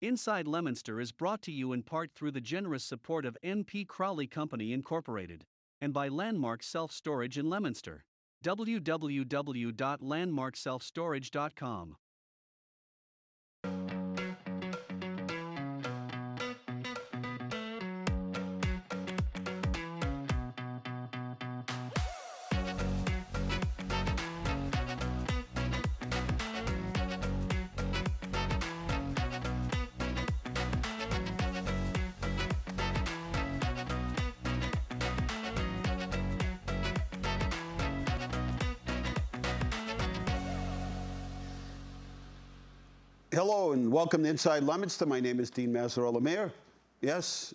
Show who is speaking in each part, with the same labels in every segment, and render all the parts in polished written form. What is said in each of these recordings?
Speaker 1: Inside Leominster is brought to you in part through the generous support of N.P. Crowley Company Incorporated and by Landmark Self-Storage in Leominster. www.landmarkselfstorage.com.
Speaker 2: Hello and welcome to Inside Leominster. My name is Dean Mazzarella, Mayor. Yes.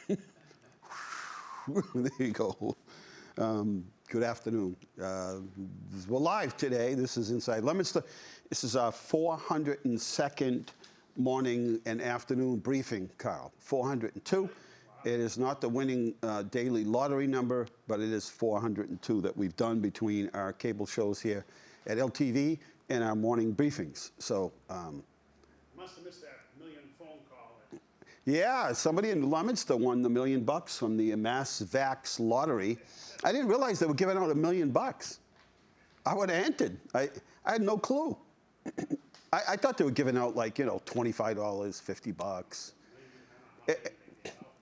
Speaker 2: There you go. Good afternoon. We're live today. This is Inside Leominster. This is our 402nd morning and afternoon briefing, Carl. 402. It is not the winning daily lottery number, but it is 402 that we've done between our cable shows here at LTV and our morning briefings. So,
Speaker 3: must have missed that million phone call.
Speaker 2: Yeah, somebody in Leominster won the $1 million from the Mass Vax lottery. I didn't realize they were giving out $1 million. I would have entered. I had no clue. I thought they were giving out like, you know, $25, $50,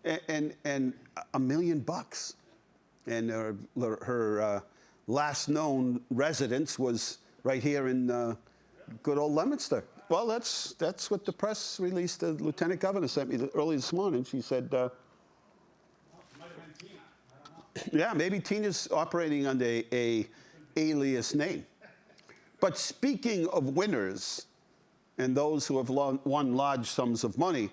Speaker 2: and $1 million. And her last known residence was right here in good old Leominster. Well, that's what the press release the Lieutenant Governor sent me early this morning. She said,
Speaker 3: Might have been Tina. I don't know.
Speaker 2: yeah, maybe Tina's operating under a alias name. But speaking of winners and those who have won large sums of money,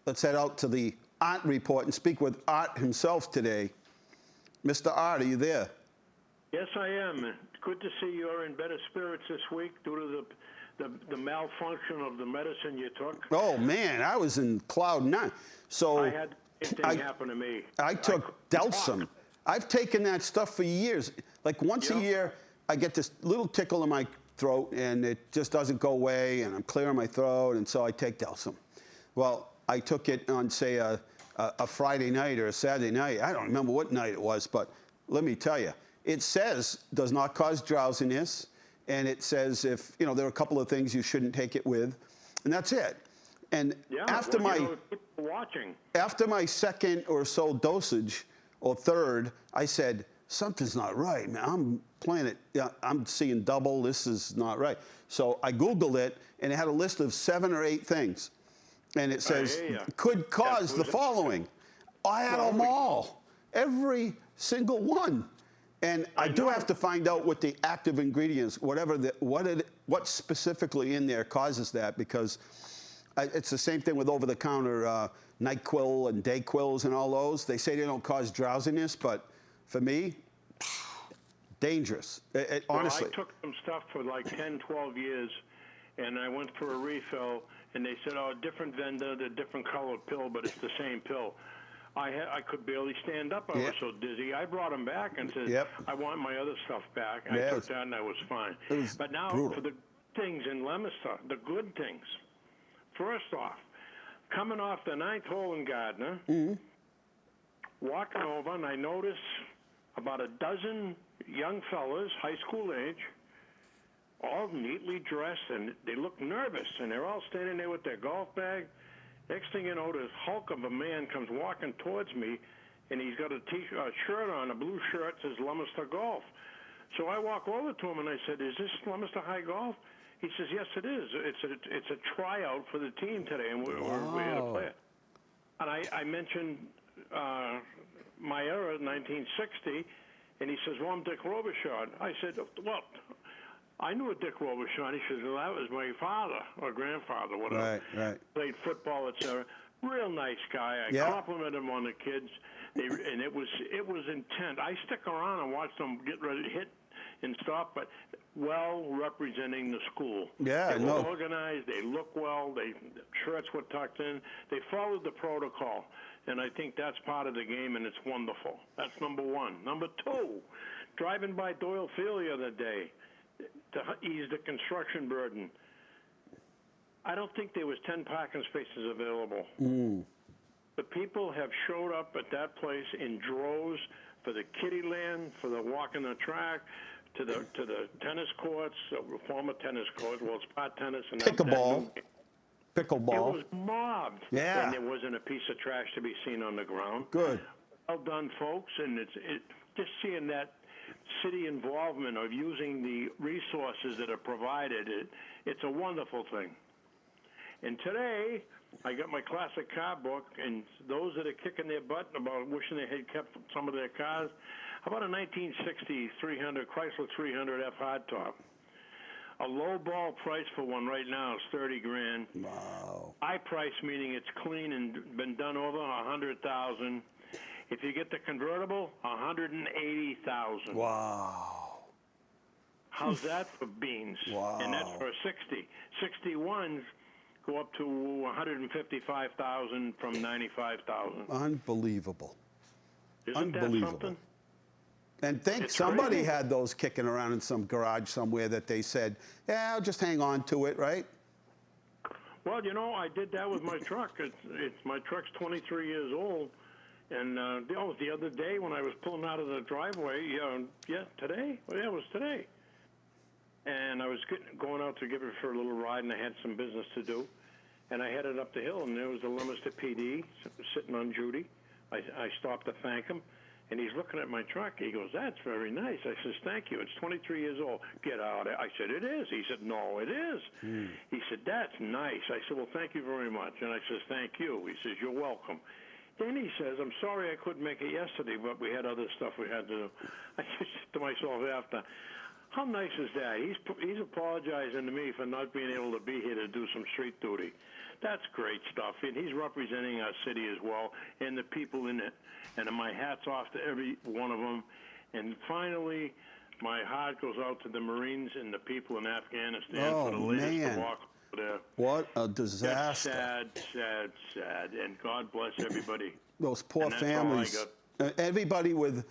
Speaker 2: let's head out to the Art Report and speak with Art himself today. Mr. Art, are you there?
Speaker 4: Yes, I am. Good to see you're in better spirits this week due to the malfunction of the medicine you took.
Speaker 2: Oh, man, I was in cloud nine. So
Speaker 4: I had the same thing happen to me.
Speaker 2: I took Delsum. I've taken that stuff for years. Like once a year, I get this little tickle in my throat, and it just doesn't go away, and I'm clearing my throat, and so I take Delsum. Well, I took it on, say, a Friday night or a Saturday night. I don't remember what night it was, but let me tell you, it says does not cause drowsiness. And it says if, you know, there are a couple of things you shouldn't take it with, and that's it. And after my second or so dosage, or third, I said, something's not right, man. I'm playing it, I'm seeing double, this is not right. So I Googled it, and it had a list of 7 or 8 things. And it says, could cause the following. I had them all, every single one. And I do have to find out what the active ingredients, what specifically in there causes that, because it's the same thing with over-the-counter NyQuil and Dayquils and all those. They say they don't cause drowsiness, but for me, dangerous. Honestly.
Speaker 4: I took some stuff for like 10, 12 years, and I went for a refill, and they said, oh, different vendor, the different colored pill, but it's the same pill. I could barely stand up. I was so dizzy. I brought him back and said, I want my other stuff back. I took that, and I was fine. But now for the things in Leominster, the good things. First off, coming off the 9th hole in Gardner, walking over, and I noticed about a dozen young fellas, high school age, all neatly dressed, and they look nervous, and they're all standing there with their golf bag. Next thing you know, this hulk of a man comes walking towards me, and he's got a shirt on, a blue shirt, says Leominster Golf. So I walk over to him, and I said, is this Leominster High Golf? He says, yes, it is. It's a tryout for the team today, and we're here to play it. And I mentioned my era, 1960, and he says, well, I'm Dick Robichaud. I said, well, I knew a Dick Robichaud. He says, well, that was my father or grandfather, whatever.
Speaker 2: Right.
Speaker 4: Played football, etc. Real nice guy. I complimented him on the kids, and it was intent. I stick around and watch them get ready to hit and stop, but well representing the school.
Speaker 2: Yeah,
Speaker 4: they were organized. They look well. Shirts were tucked in. They followed the protocol, and I think that's part of the game, and it's wonderful. That's number one. Number two, driving by Doyle Field the other day to ease the construction burden. I don't think there was 10 parking spaces available. The people have showed up at that place in droves for the kiddie land, for the walking the track, to the tennis courts, former tennis courts. Well, it's part tennis and
Speaker 2: Pickleball.
Speaker 4: It
Speaker 2: Pickleball.
Speaker 4: was mobbed.
Speaker 2: Yeah.
Speaker 4: And there wasn't a piece of trash to be seen on the ground.
Speaker 2: Good.
Speaker 4: Well done, folks. And just seeing that city involvement of using the resources that are provided, it's a wonderful thing. And today, I got my classic car book, and those that are kicking their butt about wishing they had kept some of their cars, how about a 1960 300 Chrysler 300F hardtop? A low ball price for one right now is $30,000.
Speaker 2: Wow.
Speaker 4: High price meaning it's clean and been done over $100,000. If you get the convertible, $180,000.
Speaker 2: Wow.
Speaker 4: How's that for beans?
Speaker 2: Wow.
Speaker 4: And that's for a 60. 61s go up to $155,000 from $95,000.
Speaker 2: Unbelievable.
Speaker 4: Isn't that
Speaker 2: Unbelievable.
Speaker 4: something?
Speaker 2: And think
Speaker 4: It's
Speaker 2: somebody
Speaker 4: crazy.
Speaker 2: had those kicking around in some garage somewhere that they said, yeah, I'll just hang on to it, right?
Speaker 4: Well, you know, I did that with my truck. My truck's 23 years old, and the other day when I was pulling out of the driveway, today? Well, yeah, it was today. And I was going out to give it for a little ride, and I had some business to do. And I headed up the hill, and there was the Leominster PD sitting on duty. I stopped to thank him. And he's looking at my truck. He goes, that's very nice. I says, thank you. It's 23 years old. Get out. I said, it is. He said, no, it is. He said, that's nice. I said, well, thank you very much. And I says, thank you. He says, you're welcome. Then he says, I'm sorry I couldn't make it yesterday, but we had other stuff we had to do. I said to myself after, how nice is that? He's apologizing to me for not being able to be here to do some street duty. That's great stuff. And he's representing our city as well and the people in it. And my hat's off to every one of them. And finally, my heart goes out to the Marines and the people in Afghanistan for the latest to walk over there.
Speaker 2: What a disaster.
Speaker 4: That's sad. And God bless everybody.
Speaker 2: Those poor families. Everybody with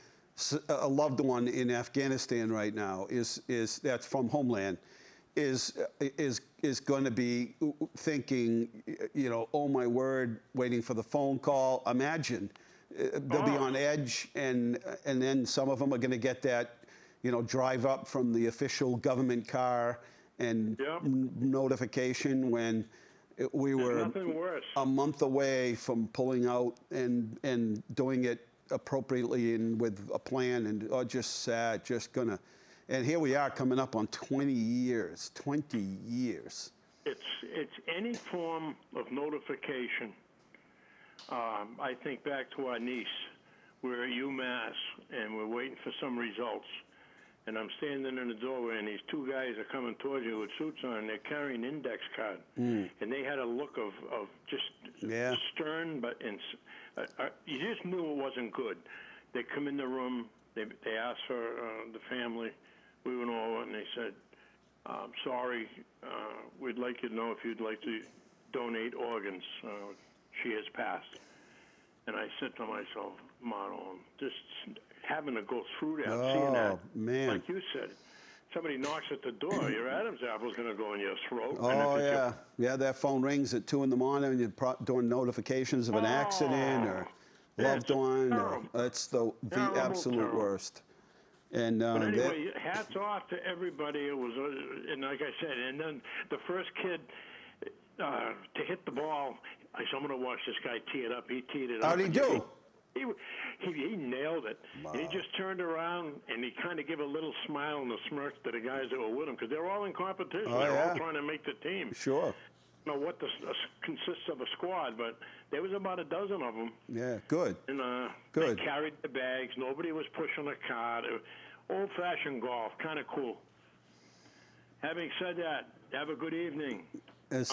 Speaker 2: a loved one in Afghanistan right now that's from Homeland is going to be thinking, you know, oh my word, waiting for the phone call. Imagine they'll be on edge, and then some of them are going to get that, you know, drive up from the official government car and notification when we were a month away from pulling out and doing it appropriately and with a plan, and just sad, just gonna. And here we are coming up on 20 years. 20 years.
Speaker 4: It's any form of notification. I think back to our niece. We're at UMass, and we're waiting for some results. And I'm standing in the doorway, and these two guys are coming towards you with suits on, and they're carrying an index card. And they had a look of just stern, but you just knew it wasn't good. They come in the room. They asked for the family. We went over, and they said, sorry, we'd like you to know if you'd like to donate organs. She has passed. And I said to myself, Marlon, just having to go through that, seeing that,
Speaker 2: man.
Speaker 4: like you said, somebody knocks at the door, your Adam's apple's going to go in your throat.
Speaker 2: Oh, yeah. That phone rings at 2 in the morning, and you're doing notifications of an accident or loved one. It's the absolute worst. And
Speaker 4: but anyway, hats off to everybody. It was, and like I said, and then the first kid to hit the ball, I said, I'm going to watch this guy tee it up. He teed it up.
Speaker 2: How'd he do?
Speaker 4: He nailed it.
Speaker 2: Wow.
Speaker 4: And he just turned around, and he kind of gave a little smile and a smirk to the guys that were with him, because they're all in competition. They're all trying to make the team.
Speaker 2: Sure.
Speaker 4: I don't know what consists of a squad, but there was about a dozen of them.
Speaker 2: Yeah, good.
Speaker 4: And
Speaker 2: good.
Speaker 4: They carried the bags. Nobody was pushing a cart. Old-fashioned golf, kind of cool. Having said that, have a good evening. I just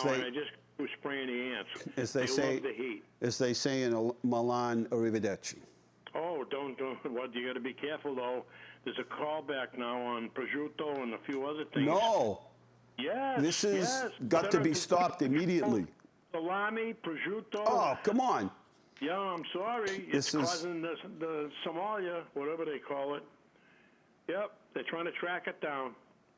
Speaker 4: was spraying the ants.
Speaker 2: As they
Speaker 4: love the heat.
Speaker 2: As they say in Milan, arrivederci.
Speaker 4: Oh, don't. Well, you got to be careful, though. There's a callback now on prosciutto and a few other things.
Speaker 2: No.
Speaker 4: Yes.
Speaker 2: This has got to be stopped immediately.
Speaker 4: Salami, prosciutto.
Speaker 2: Oh, come on.
Speaker 4: Yeah, I'm sorry. It's causing the Somalia, whatever they call it. Yep, they're trying to track it down.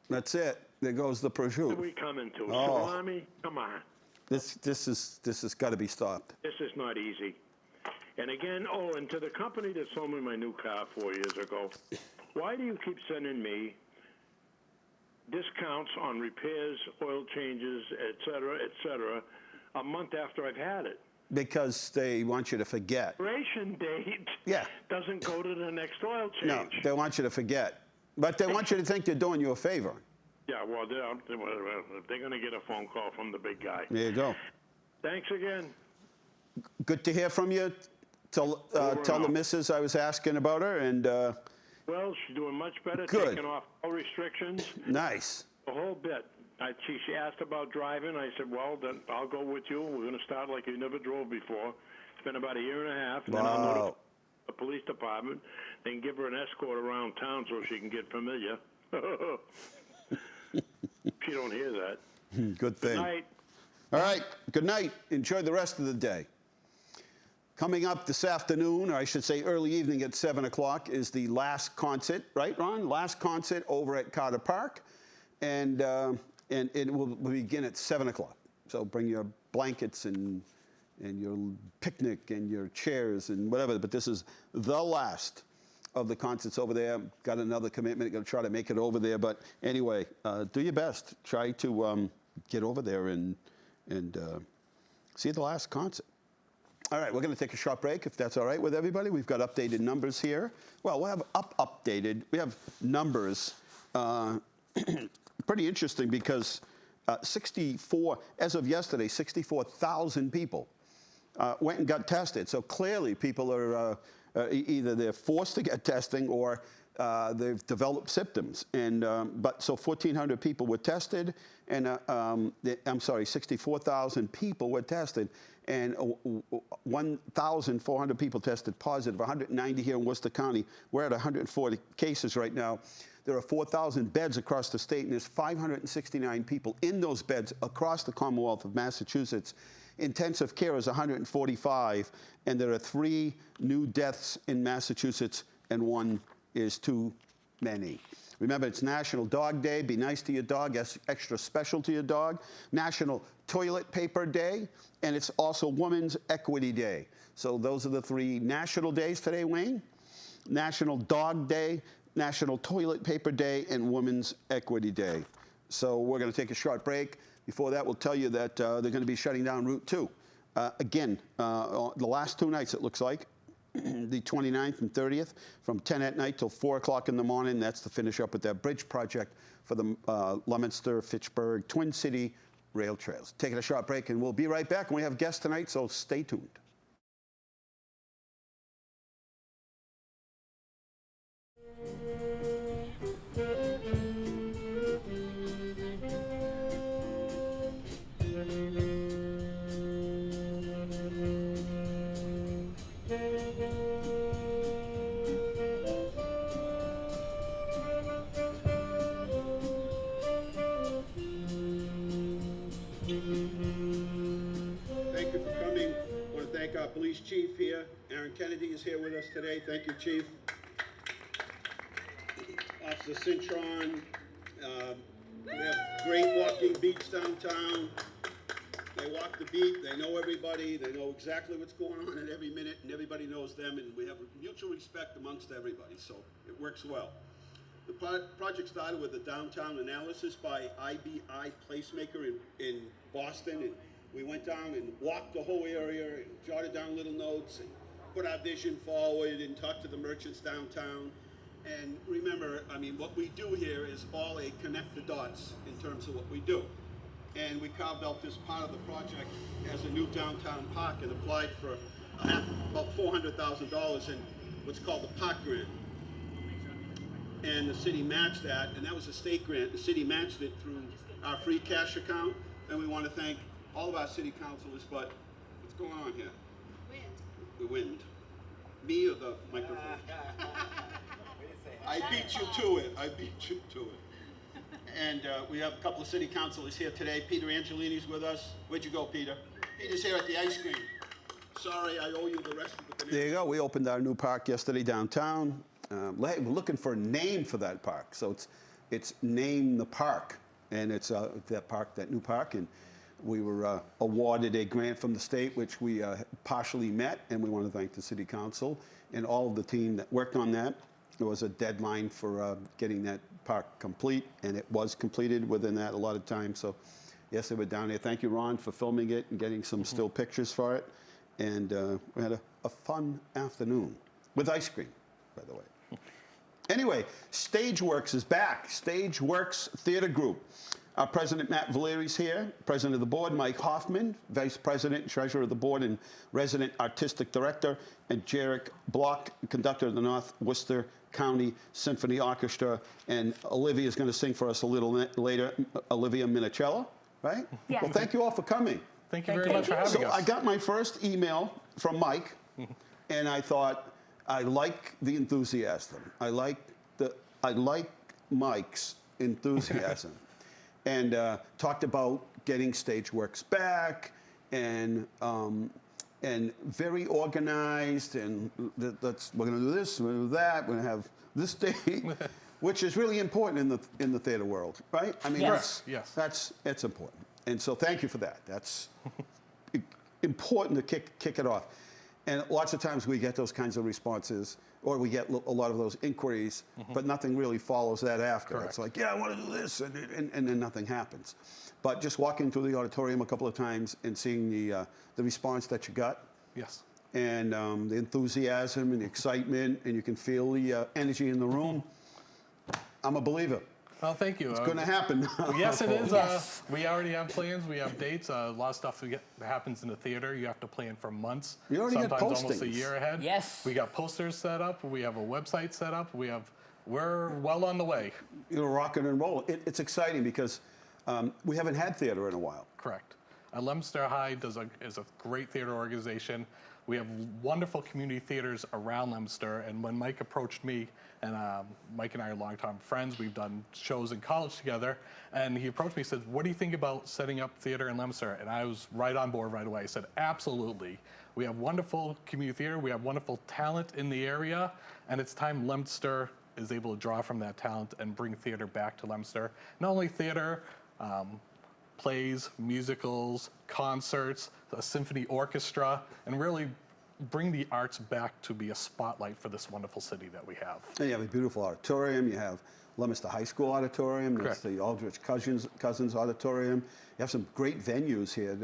Speaker 2: That's it. There goes the
Speaker 4: What are
Speaker 2: prosciutto.
Speaker 4: we coming to?
Speaker 2: Oh.
Speaker 4: Salami? Come on.
Speaker 2: This has got to be stopped.
Speaker 4: This is not easy. And again, and to the company that sold me my new car 4 years ago, why do you keep sending me discounts on repairs, oil changes, et cetera, a month after I've had it?
Speaker 2: Because they want you to forget.
Speaker 4: Expiration date doesn't go to the next oil change.
Speaker 2: No, they want you to forget. But they want you to think they're doing you a favor.
Speaker 4: Yeah, well, they're going to get a phone call from the big guy.
Speaker 2: There you go.
Speaker 4: Thanks again.
Speaker 2: Good to hear from you. Tell the missus I was asking about her, and
Speaker 4: well, she's doing much better,
Speaker 2: good.
Speaker 4: taking off all restrictions.
Speaker 2: Nice.
Speaker 4: The whole bit. She asked about driving. I said, well, then I'll go with you. We're going to start like you never drove before. It's been about a year and a half.
Speaker 2: Wow.
Speaker 4: Then I'll notify the police department, then give her an escort around town so she can get familiar. She don't hear that.
Speaker 2: Good thing.
Speaker 4: Good night.
Speaker 2: All right. Good night. Enjoy the rest of the day. Coming up this afternoon, or I should say early evening at 7 o'clock, is the last concert, right, Ron? Last concert over at Carter Park. And it will begin at 7 o'clock. So bring your blankets and your picnic and your chairs and whatever. But this is the last of the concerts over there. Got another commitment. Going to try to make it over there. But anyway, do your best. Try to get over there and see the last concert. All right, we're going to take a short break, if that's all right with everybody. We've got updated numbers here. Well, we'll have updated. We have numbers. Pretty interesting because 64, as of yesterday, 64,000 people went and got tested. So clearly people are either they're forced to get testing or they've developed symptoms. And but so 1,400 people were tested, and 64,000 people were tested, and 1,400 people tested positive. 190 here in Worcester County. We're at 140 cases right now. There are 4,000 beds across the state, and there's 569 people in those beds across the Commonwealth of Massachusetts. Intensive care is 145, and there are 3 new deaths in Massachusetts, and 1 is too many. Remember, it's National Dog Day. Be nice to your dog. Extra special to your dog. National Toilet Paper Day, and it's also Women's Equity Day. So those are the 3 national days today, Wayne. National Dog Day, National Toilet Paper Day, and Women's Equity Day. So we're going to take a short break. Before that, we'll tell you that they're going to be shutting down Route 2. Again, the last 2 nights, it looks like, the 29th and 30th, from 10 at night till 4 o'clock in the morning. That's to finish up with that bridge project for the Leominster, Fitchburg, Twin City Rail Trails. Taking a short break, and we'll be right back. And we have guests tonight, so stay tuned. Thank you for coming. I want to thank our police chief here. Aaron Kennedy is here with us today. Thank you, Chief. Officer Cintron. We have great walking beats downtown. They walk the beat. They know everybody. They know exactly what's going on at every minute, and everybody knows them, and we have mutual respect amongst everybody, so it works well. The project started with a downtown analysis by IBI Placemaker in Boston, and we went down and walked the whole area and jotted down little notes and put our vision forward and talked to the merchants downtown. And remember, I mean, what we do here is all a connect the dots in terms of what we do. And we carved out this part of the project as a new downtown park and applied for about $400,000 in what's called the park grant. And the city matched that, and that was a state grant. The city matched it through our free cash account, and we want to thank all of our city councilors. But what's going on here? Wind. The wind. Me or the microphone? I beat you to it. I beat you to it. And we have a couple of city councilors here today. Peter Angelini's with us. Where'd you go, Peter? Peter's here at the ice cream. Sorry, I owe you the rest of the bananas. There you go. We opened our new park yesterday downtown. We're looking for a name for that park, so it's Name the Park. and it's that park, that new park, and we were awarded a grant from the state, which we partially met, and we want to thank the city council and all of the team that worked on that. There was a deadline for getting that park complete, and it was completed within that a lot of time. So, yes, they were down there. Thank you, Ron, for filming it and getting some still pictures for it. And we had a fun afternoon with ice cream, by the way. Anyway, Stageworks is back. Stageworks Theater Group. Our president, Matt Valeri, is here. President of the board, Mike Hoffmann. Vice president and treasurer of the board and resident artistic director. And Jarek Bloch, conductor of the North Worcester County Symphony Orchestra. And Olivia is going to sing for us a little later, Olivia Minichello, right?
Speaker 5: Yeah.
Speaker 2: Well, thank you all for coming.
Speaker 6: Thank you very much for having us.
Speaker 2: So I got my first email from Mike, and I thought, I like the enthusiasm. I like Mike's enthusiasm. And talked about getting Stageworks back, and very organized, and we're going to do this, we're going to do that, we're going to have this date, which is really important in the theater world, right? I mean,
Speaker 5: Yes.
Speaker 2: it's important, and so thank you for that. That's important to kick it off. And lots of times we get those kinds of responses, or we get a lot of those inquiries, but nothing really follows that after.
Speaker 6: Correct.
Speaker 2: It's like, yeah, I want to do this, and then nothing happens. But just walking through the auditorium a couple of times and seeing the response that you got,
Speaker 6: Yes.
Speaker 2: and the enthusiasm and the excitement, and you can feel the energy in the room, I'm a believer.
Speaker 6: Oh, thank you.
Speaker 2: It's going to happen.
Speaker 6: Yes, it is.
Speaker 5: Yes.
Speaker 6: We already have plans. We have dates. A lot of stuff that happens in the theater. You have to plan for months.
Speaker 2: You already had
Speaker 6: sometimes almost a
Speaker 2: postings.
Speaker 6: year ahead.
Speaker 5: Yes.
Speaker 6: We got posters set up. We have a website set up. We're well on the way.
Speaker 2: You're rocking and rolling. It's exciting because we haven't had theater in a while.
Speaker 6: Correct. Leominster High is a great theater organization. We have wonderful community theaters around Leominster, and when Mike approached me, and Mike and I are longtime friends, we've done shows in college together, and he approached me and said, what do you think about setting up theater in Leominster? And I was right on board right away. I said, absolutely. We have wonderful community theater, we have wonderful talent in the area, and it's time Leominster is able to draw from that talent and bring theater back to Leominster. Not only theater, plays, musicals, concerts, a symphony orchestra, and really bring the arts back to be a spotlight for this wonderful city that we have.
Speaker 2: And you have a beautiful auditorium. You have Leominster High School Auditorium. There's
Speaker 6: Correct.
Speaker 2: the Aldrich Cousins Auditorium. You have some great venues here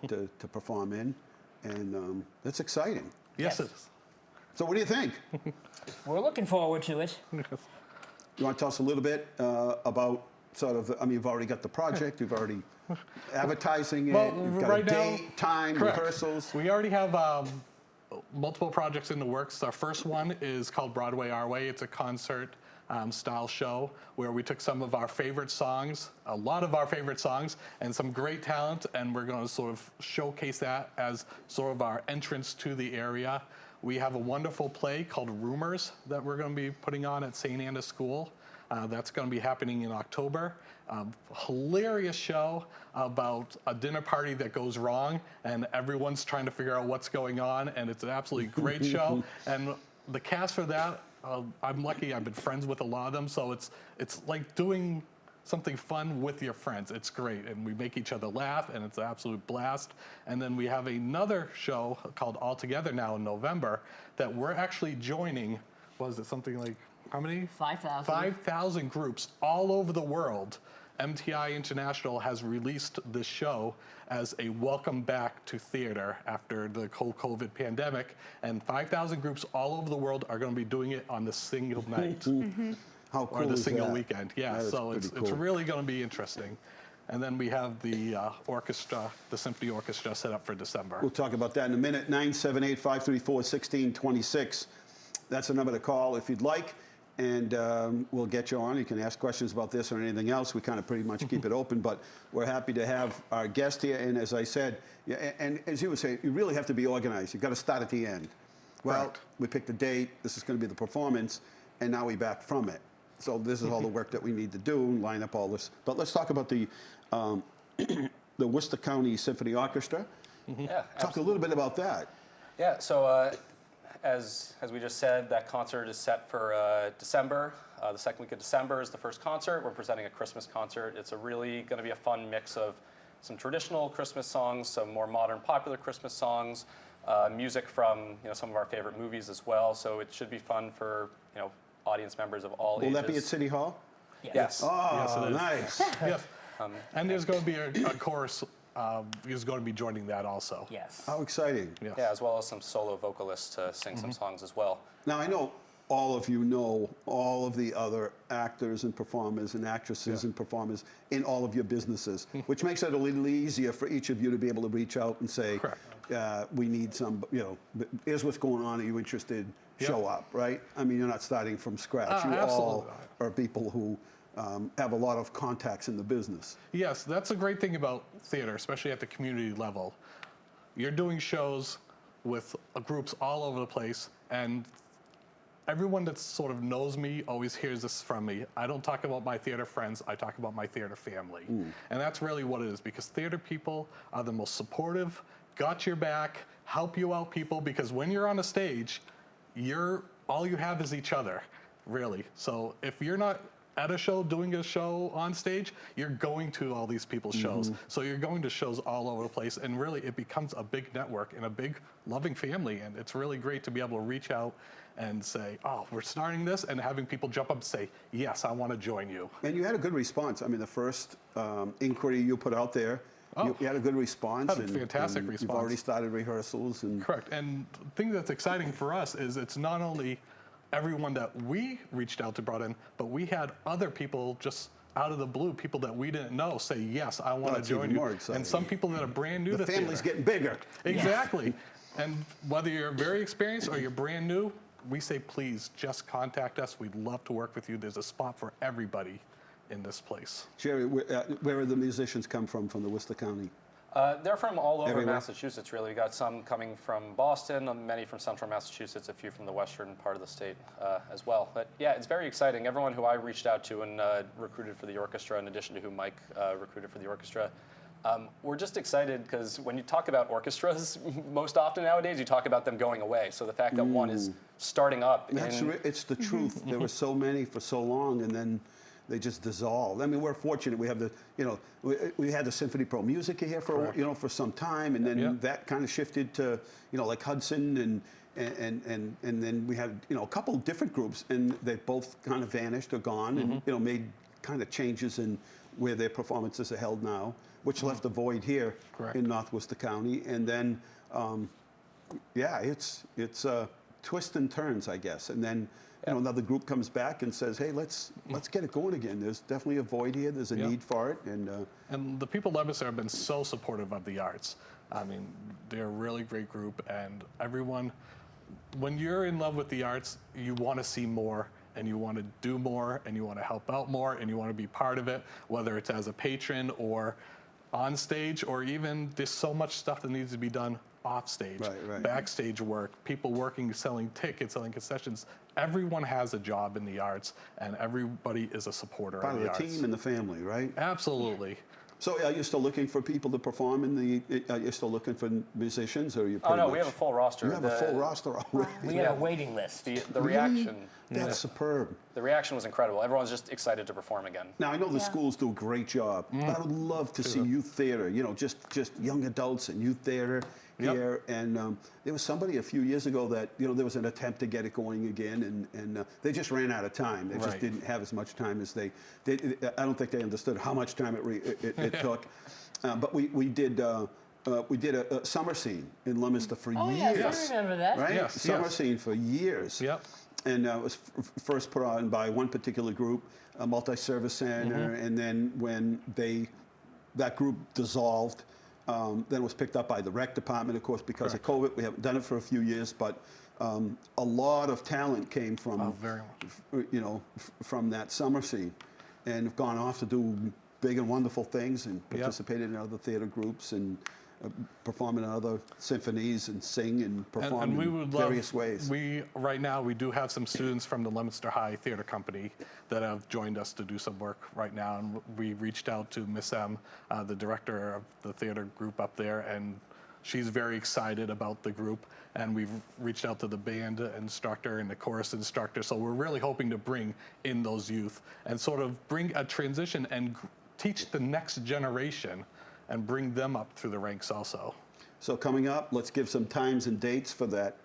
Speaker 2: to perform in, and that's exciting.
Speaker 6: Yes, it is.
Speaker 2: So what do you think?
Speaker 5: We're looking forward to it.
Speaker 2: You want to tell us a little bit about sort of, I mean, you've already got the project, you've already advertising it,
Speaker 6: Well,
Speaker 2: you've got
Speaker 6: right
Speaker 2: a
Speaker 6: now-
Speaker 2: date, time,
Speaker 6: Correct.
Speaker 2: rehearsals.
Speaker 6: We already have multiple projects in the works. Our first one is called Broadway Our Way. It's a concert style show where we took some of our favorite songs, a lot of our favorite songs, and some great talent, and we're going to sort of showcase that as sort of our entrance to the area. We have a wonderful play called Rumors that we're going to be putting on at St. Anna's School. That's going to be happening in October. Hilarious show about a dinner party that goes wrong, and everyone's trying to figure out what's going on, and it's an absolutely great show. And the cast for that, I'm lucky. I've been friends with a lot of them, so it's like doing something fun with your friends. It's great, and we make each other laugh, and it's an absolute blast. And then we have another show called All Together now in November that we're actually joining. Was it something like, how many?
Speaker 5: 5,000.
Speaker 6: 5,000 groups all over the world. MTI International has released this show as a welcome back to theater after the whole COVID pandemic, and 5,000 groups all over the world are going to be doing it on the single night.
Speaker 2: How cool
Speaker 6: Or the
Speaker 2: is
Speaker 6: single
Speaker 2: that?
Speaker 6: weekend, yeah.
Speaker 2: That is
Speaker 6: So it's
Speaker 2: pretty cool.
Speaker 6: really going to be interesting. And then we have the orchestra, the symphony orchestra, set up for December.
Speaker 2: We'll talk about that in a minute. 978-534-1626. That's the number to call if you'd like, and we'll get you on. You can ask questions about this or anything else. We kind of pretty much keep it open, but we're happy to have our guest here. And as I said, yeah, and as you were saying, you really have to be organized. You've got to start at the end. Well,
Speaker 6: Correct.
Speaker 2: we picked a date. This is going to be the performance, and now we're back from it. So this is all the work that we need to do, line up all this. But let's talk about the Worcester County Symphony Orchestra.
Speaker 7: Yeah,
Speaker 2: Talk a little bit about that.
Speaker 7: Yeah, so as we just said, that concert is set for December. The second week of December is the first concert. We're presenting a Christmas concert. It's really going to be a fun mix of some traditional Christmas songs, some more modern popular Christmas songs, music from some of our favorite movies as well. So it should be fun for audience members of all ages.
Speaker 2: Will that be at City Hall?
Speaker 7: Yes.
Speaker 2: Oh,
Speaker 6: Yes, it is.
Speaker 2: nice.
Speaker 6: Yes. And there's going to be a chorus is going to be joining that also.
Speaker 5: Yes.
Speaker 2: How exciting.
Speaker 6: Yes.
Speaker 7: Yeah, as well as some solo vocalists to sing some songs as well.
Speaker 2: Now, I know all of you know all of the other actors and performers and actresses and performers in all of your businesses, which makes it a little easier for each of you to be able to reach out and say, we need some, here's what's going on. Are you interested? Show up, right? I mean, you're not starting from scratch. You all are people who have a lot of contacts in the business.
Speaker 6: Yes, that's a great thing about theater, especially at the community level. You're doing shows with groups all over the place, and everyone that sort of knows me always hears this from me. I don't talk about my theater friends, I talk about my theater family. And that's really what it is, because theater people are the most supportive, got your back, help you out people, because when you're on a stage, all you have is each other, really. So if you're not at a show, doing a show on stage, you're going to all these people's shows. So you're going to shows all over the place, and really it becomes a big network and a big loving family, and it's really great to be able to reach out and say, oh, we're starting this, and having people jump up and say, yes, I want to join you.
Speaker 2: And you had a good response. I mean, the first inquiry you put out there, you had a good response.
Speaker 6: Had a fantastic response.
Speaker 2: You've already started rehearsals.
Speaker 6: Correct. And the thing that's exciting for us is it's not only everyone that we reached out to brought in, but we had other people just out of the blue, people that we didn't know, say, yes, I want to join you.
Speaker 2: More exciting.
Speaker 6: And some people that are brand new to theater.
Speaker 2: The family's getting bigger.
Speaker 6: Exactly. And whether you're very experienced or you're brand new, we say, please, just contact us. We'd love to work with you. There's a spot for everybody in this place.
Speaker 2: Jerry, where do the musicians come from the Worcester County?
Speaker 7: They're from all over
Speaker 2: Everywhere?
Speaker 7: Massachusetts, really. We got some coming from Boston, many from central Massachusetts, a few from the western part of the state as well. But yeah, it's very exciting. Everyone who I reached out to and recruited for the orchestra, in addition to who Mike recruited for the orchestra, we're just excited because when you talk about orchestras, most often nowadays you talk about them going away. So the fact that one is starting up.
Speaker 2: It's the truth. There were so many for so long, and then they just dissolved. I mean, we're fortunate. We have we had the Symphony Pro Music here for for some time, and then that kind of shifted to like Hudson and then we had a couple of different groups, and they both kind of vanished or gone, and made kind of changes in where their performances are held now, which left a void here in North Worcester County. And then it's twists and turns, I guess, and then. Another group comes back and says, "Hey, let's get it going again." There's definitely a void here. There's a need for it,
Speaker 6: and the people of Leominster have been so supportive of the arts. I mean, they're a really great group, and everyone. When you're in love with the arts, you want to see more, and you want to do more, and you want to help out more, and you want to be part of it, whether it's as a patron or on stage, or even there's so much stuff that needs to be done off stage, backstage work, people working, selling tickets, selling concessions. Everyone has a job in the arts, and everybody is a supporter of the arts.
Speaker 2: Part of the team and the family, right?
Speaker 6: Absolutely.
Speaker 2: So are you still looking for people to perform are you still looking for musicians, or are you
Speaker 7: Oh, no, we have a full roster.
Speaker 2: You have a full roster already.
Speaker 5: We have a waiting list.
Speaker 7: The reaction.
Speaker 2: That's superb.
Speaker 7: The reaction was incredible. Everyone's just excited to perform again.
Speaker 2: Now, I know the schools do a great job, but I would love to see youth theater, just young adults and youth theater here. And there was somebody a few years ago that, there was an attempt to get it going again, and they just ran out of time. They just didn't have as much time as they did. I don't think they understood how much time it took. But we did a summer scene in Leominster for years.
Speaker 5: Yes, I remember that.
Speaker 2: Right?
Speaker 6: Yes,
Speaker 2: Summer scene for years.
Speaker 6: Yep.
Speaker 2: And it was first put on by one particular group, a multi-service center, and then when that group dissolved, then it was picked up by the rec department, of course, because of COVID. We haven't done it for a few years, but a lot of talent came from, from that summer scene, and have gone off to do big and wonderful things, and participated in other theater groups, and perform in other symphonies, and sing and perform in various ways.
Speaker 6: Right now, we do have some students from the Leominster High Theater Company that have joined us to do some work right now. And we reached out to Miss M, the director of the theater group up there, and she's very excited about the group, and we've reached out to the band instructor and the chorus instructor. So we're really hoping to bring in those youth and sort of bring a transition and teach the next generation and bring them up through the ranks also.
Speaker 2: So coming up, let's give some times and dates for that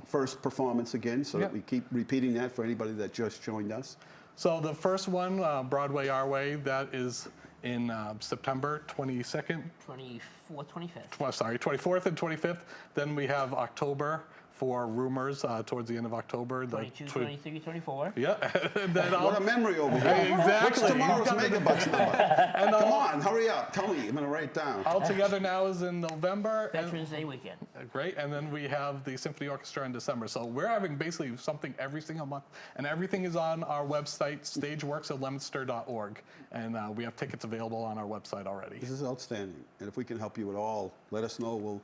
Speaker 2: first performance again, so that we keep repeating that for anybody that just joined us.
Speaker 6: So the first one, Broadway Our Way, that is in September 22nd.
Speaker 5: 24th, 25th.
Speaker 6: Well, sorry, 24th and 25th. Then we have October for Rumors towards the end of October.
Speaker 5: 22, 23, 24.
Speaker 6: Yeah. And then
Speaker 2: What a memory over here.
Speaker 6: Exactly.
Speaker 2: What's tomorrow's Megabucks number? Come on, hurry up. Tell me. I'm going to write it down.
Speaker 6: All Together Now is in November.
Speaker 5: Veterans Day weekend.
Speaker 6: Great. And then we have the Symphony Orchestra in December. So we're having basically something every single month. And everything is on our website, stageworks@leominster.org. And we have tickets available on our website already.
Speaker 2: This is outstanding. And if we can help you at all, let us know. We'll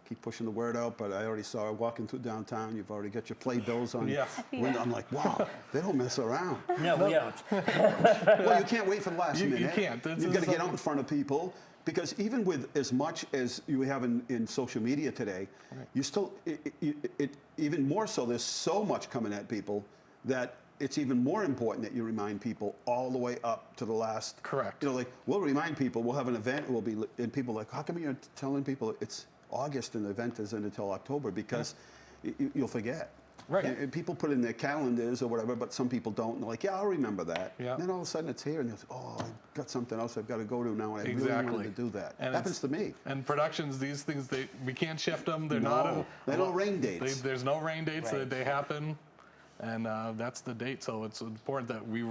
Speaker 2: keep pushing the word out. But I already saw walking through downtown, you've already got your playbills on window. I'm like, wow, they don't mess around.
Speaker 5: No, we don't.
Speaker 2: Well, you can't wait for the last minute.
Speaker 6: You can't.
Speaker 2: You've got to get out in front of people. Because even with as much as you have in social media today, you still, even more so, there's so much coming at people that it's even more important that you remind people all the way up to the last.
Speaker 6: Correct.
Speaker 2: You know, like, we'll remind people, we'll have an event, and people are like, how come you're telling people it's August and the event isn't until October? Because you'll forget.
Speaker 6: Right.
Speaker 2: And people put in their calendars or whatever, but some people don't. And they're like, yeah, I'll remember that.
Speaker 6: Yeah.
Speaker 2: And then all of a sudden it's here, and they're like, oh, I've got something else I've got to go to now, and I really
Speaker 6: Exactly.
Speaker 2: wanted to do that.
Speaker 6: And
Speaker 2: Happens to me.
Speaker 6: And productions, these things, we can't shift them. They're
Speaker 2: No, they're no rain dates.
Speaker 6: There's no rain dates.
Speaker 5: Right.
Speaker 6: They happen. And that's the date. So it's important that we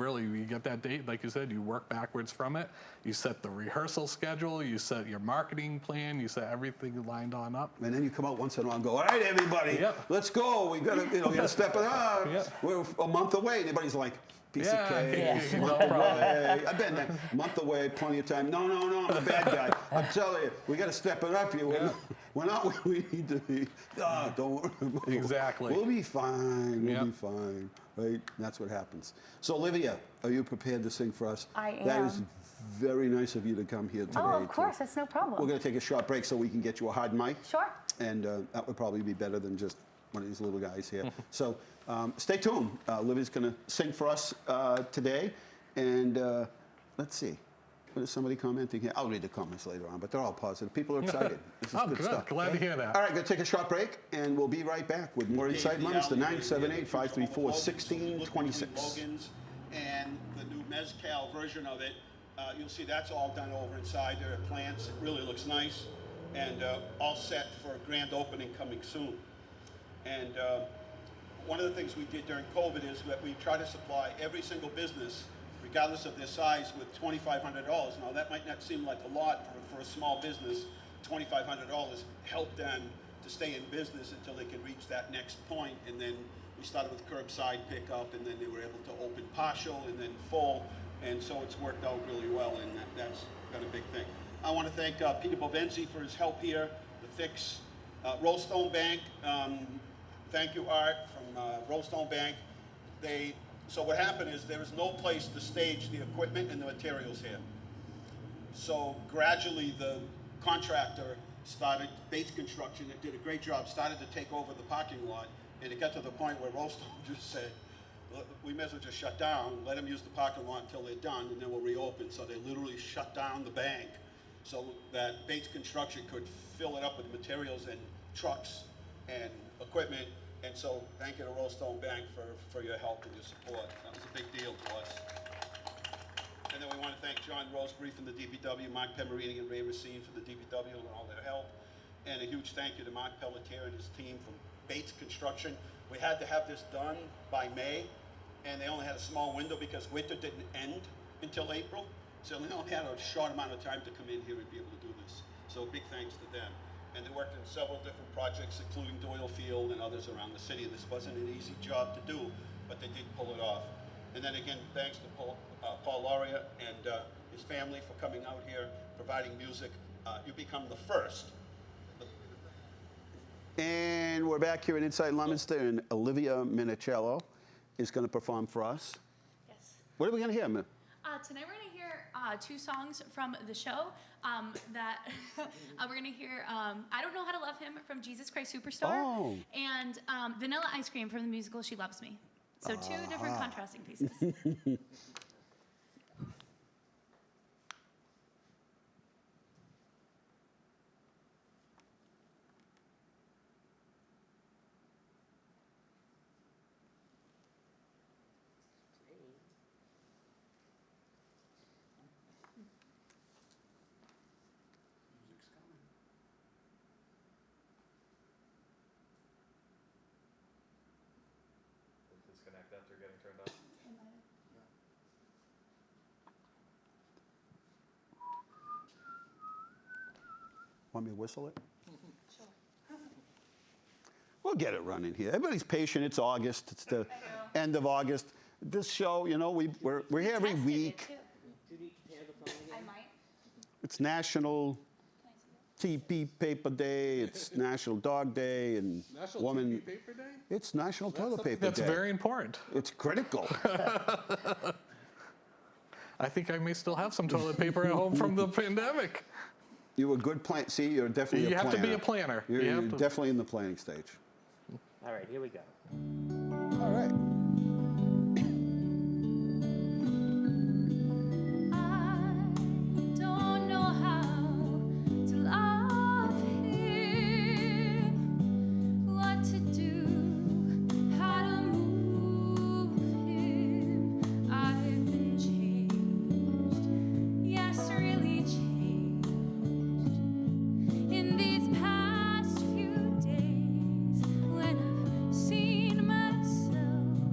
Speaker 6: get that date. Like you said, you work backwards from it. You set the rehearsal schedule. You set your marketing plan. You set everything lined on up.
Speaker 2: And then you come out once in a while and go, all right, everybody, let's go. We got to, got to step it up. We're a month away. And everybody's like, piece of cake,
Speaker 5: Yeah.
Speaker 2: month away. I've been there, month away, plenty of time. No, I'm the bad guy. I'm telling you, we got to step it up here. We're not where we need to be. Don't worry.
Speaker 6: Exactly.
Speaker 2: We'll be fine. We'll be fine. Right? That's what happens. So, Olivia, are you prepared to sing for us?
Speaker 8: I am.
Speaker 2: That is very nice of you to come here today.
Speaker 8: Oh, of course. That's no problem.
Speaker 2: We're going to take a short break so we can get you a hard mic.
Speaker 8: Sure.
Speaker 2: And that would probably be better than just one of these little guys here. So stay tuned. Olivia's going to sing for us today. And let's see. What is somebody commenting here? I'll read the comments later on, but they're all positive. People are excited. This is good stuff.
Speaker 6: Glad to hear that.
Speaker 2: All right, going to take a short break, and we'll be right back with more Inside Leominster, 978-534-1626.
Speaker 3: And the new Mezcal version of it, you'll see that's all done over inside. There are plants. It really looks nice. And all set for a grand opening coming soon. And one of the things we did during COVID is that we try to supply every single business, regardless of their size, with $2,500. Now that might not seem like a lot for a small business. $2,500 helped them to stay in business until they could reach that next point. And then we started with curbside pickup, and then they were able to open partial and then full. And so it's worked out really well, and that's been a big thing. I want to thank Peter Bovenzi for his help here, the Fix, Rollstone Bank. Thank you, Art, from Rollstone Bank. So what happened is there was no place to stage the equipment and the materials here. So gradually the contractor started, Bates Construction, that did a great job, started to take over the parking lot, and it got to the point where Rollstone just said, we may as well just shut down, let them use the parking lot until they're done, and then we'll reopen. So they literally shut down the bank so that Bates Construction could fill it up with materials and trucks and equipment. And so thank you to Rollstone Bank for your help and your support. That was a big deal to us. And then we want to thank John Roseberry from the DPW, Mark Pemerini and Ray Racine for the DPW and all their help. And a huge thank you to Mark Pelletier and his team from Bates Construction. We had to have this done by May, and they only had a small window because winter didn't end until April. So they only had a short amount of time to come in here and be able to do this. So big thanks to them. And they worked in several different projects, including Doyle Field and others around the city. This wasn't an easy job to do, but they did pull it off. And then again, thanks to Paul Lauria and his family for coming out here, providing music. You become the first.
Speaker 2: And we're back here at Inside Leominster, and Olivia Minichello is going to perform for us.
Speaker 8: Yes.
Speaker 2: What are we going to hear, man?
Speaker 8: tonight we're going to hear two songs from the show that we're going to hear I Don't Know How to Love Him from Jesus Christ Superstar and Vanilla Ice Cream from the musical She Loves Me. So two different contrasting pieces.
Speaker 7: Disconnect after getting turned on.
Speaker 2: Want me to whistle it? We'll get it running here. Everybody's patient. It's August. It's the end of August. This show, you know, we're here every week.
Speaker 8: I might.
Speaker 2: It's National TP Paper Day. It's National Dog Day and
Speaker 6: National
Speaker 2: Woman.
Speaker 6: TP Paper Day?
Speaker 2: It's National Toilet Paper
Speaker 6: That's
Speaker 2: Day.
Speaker 6: very important.
Speaker 2: It's critical.
Speaker 6: I think I may still have some toilet paper at home from the pandemic.
Speaker 2: You're a good plan. See, you're definitely
Speaker 6: You
Speaker 2: a
Speaker 6: have
Speaker 2: planner.
Speaker 6: to be a planner.
Speaker 2: You're,
Speaker 6: You
Speaker 2: you're
Speaker 6: have to-
Speaker 2: definitely in the planning stage.
Speaker 5: All right, here we go.
Speaker 2: All right.
Speaker 8: I don't know how to love him, what to do, how to move him. I've been changed, yes, really changed in these past few days when I've seen myself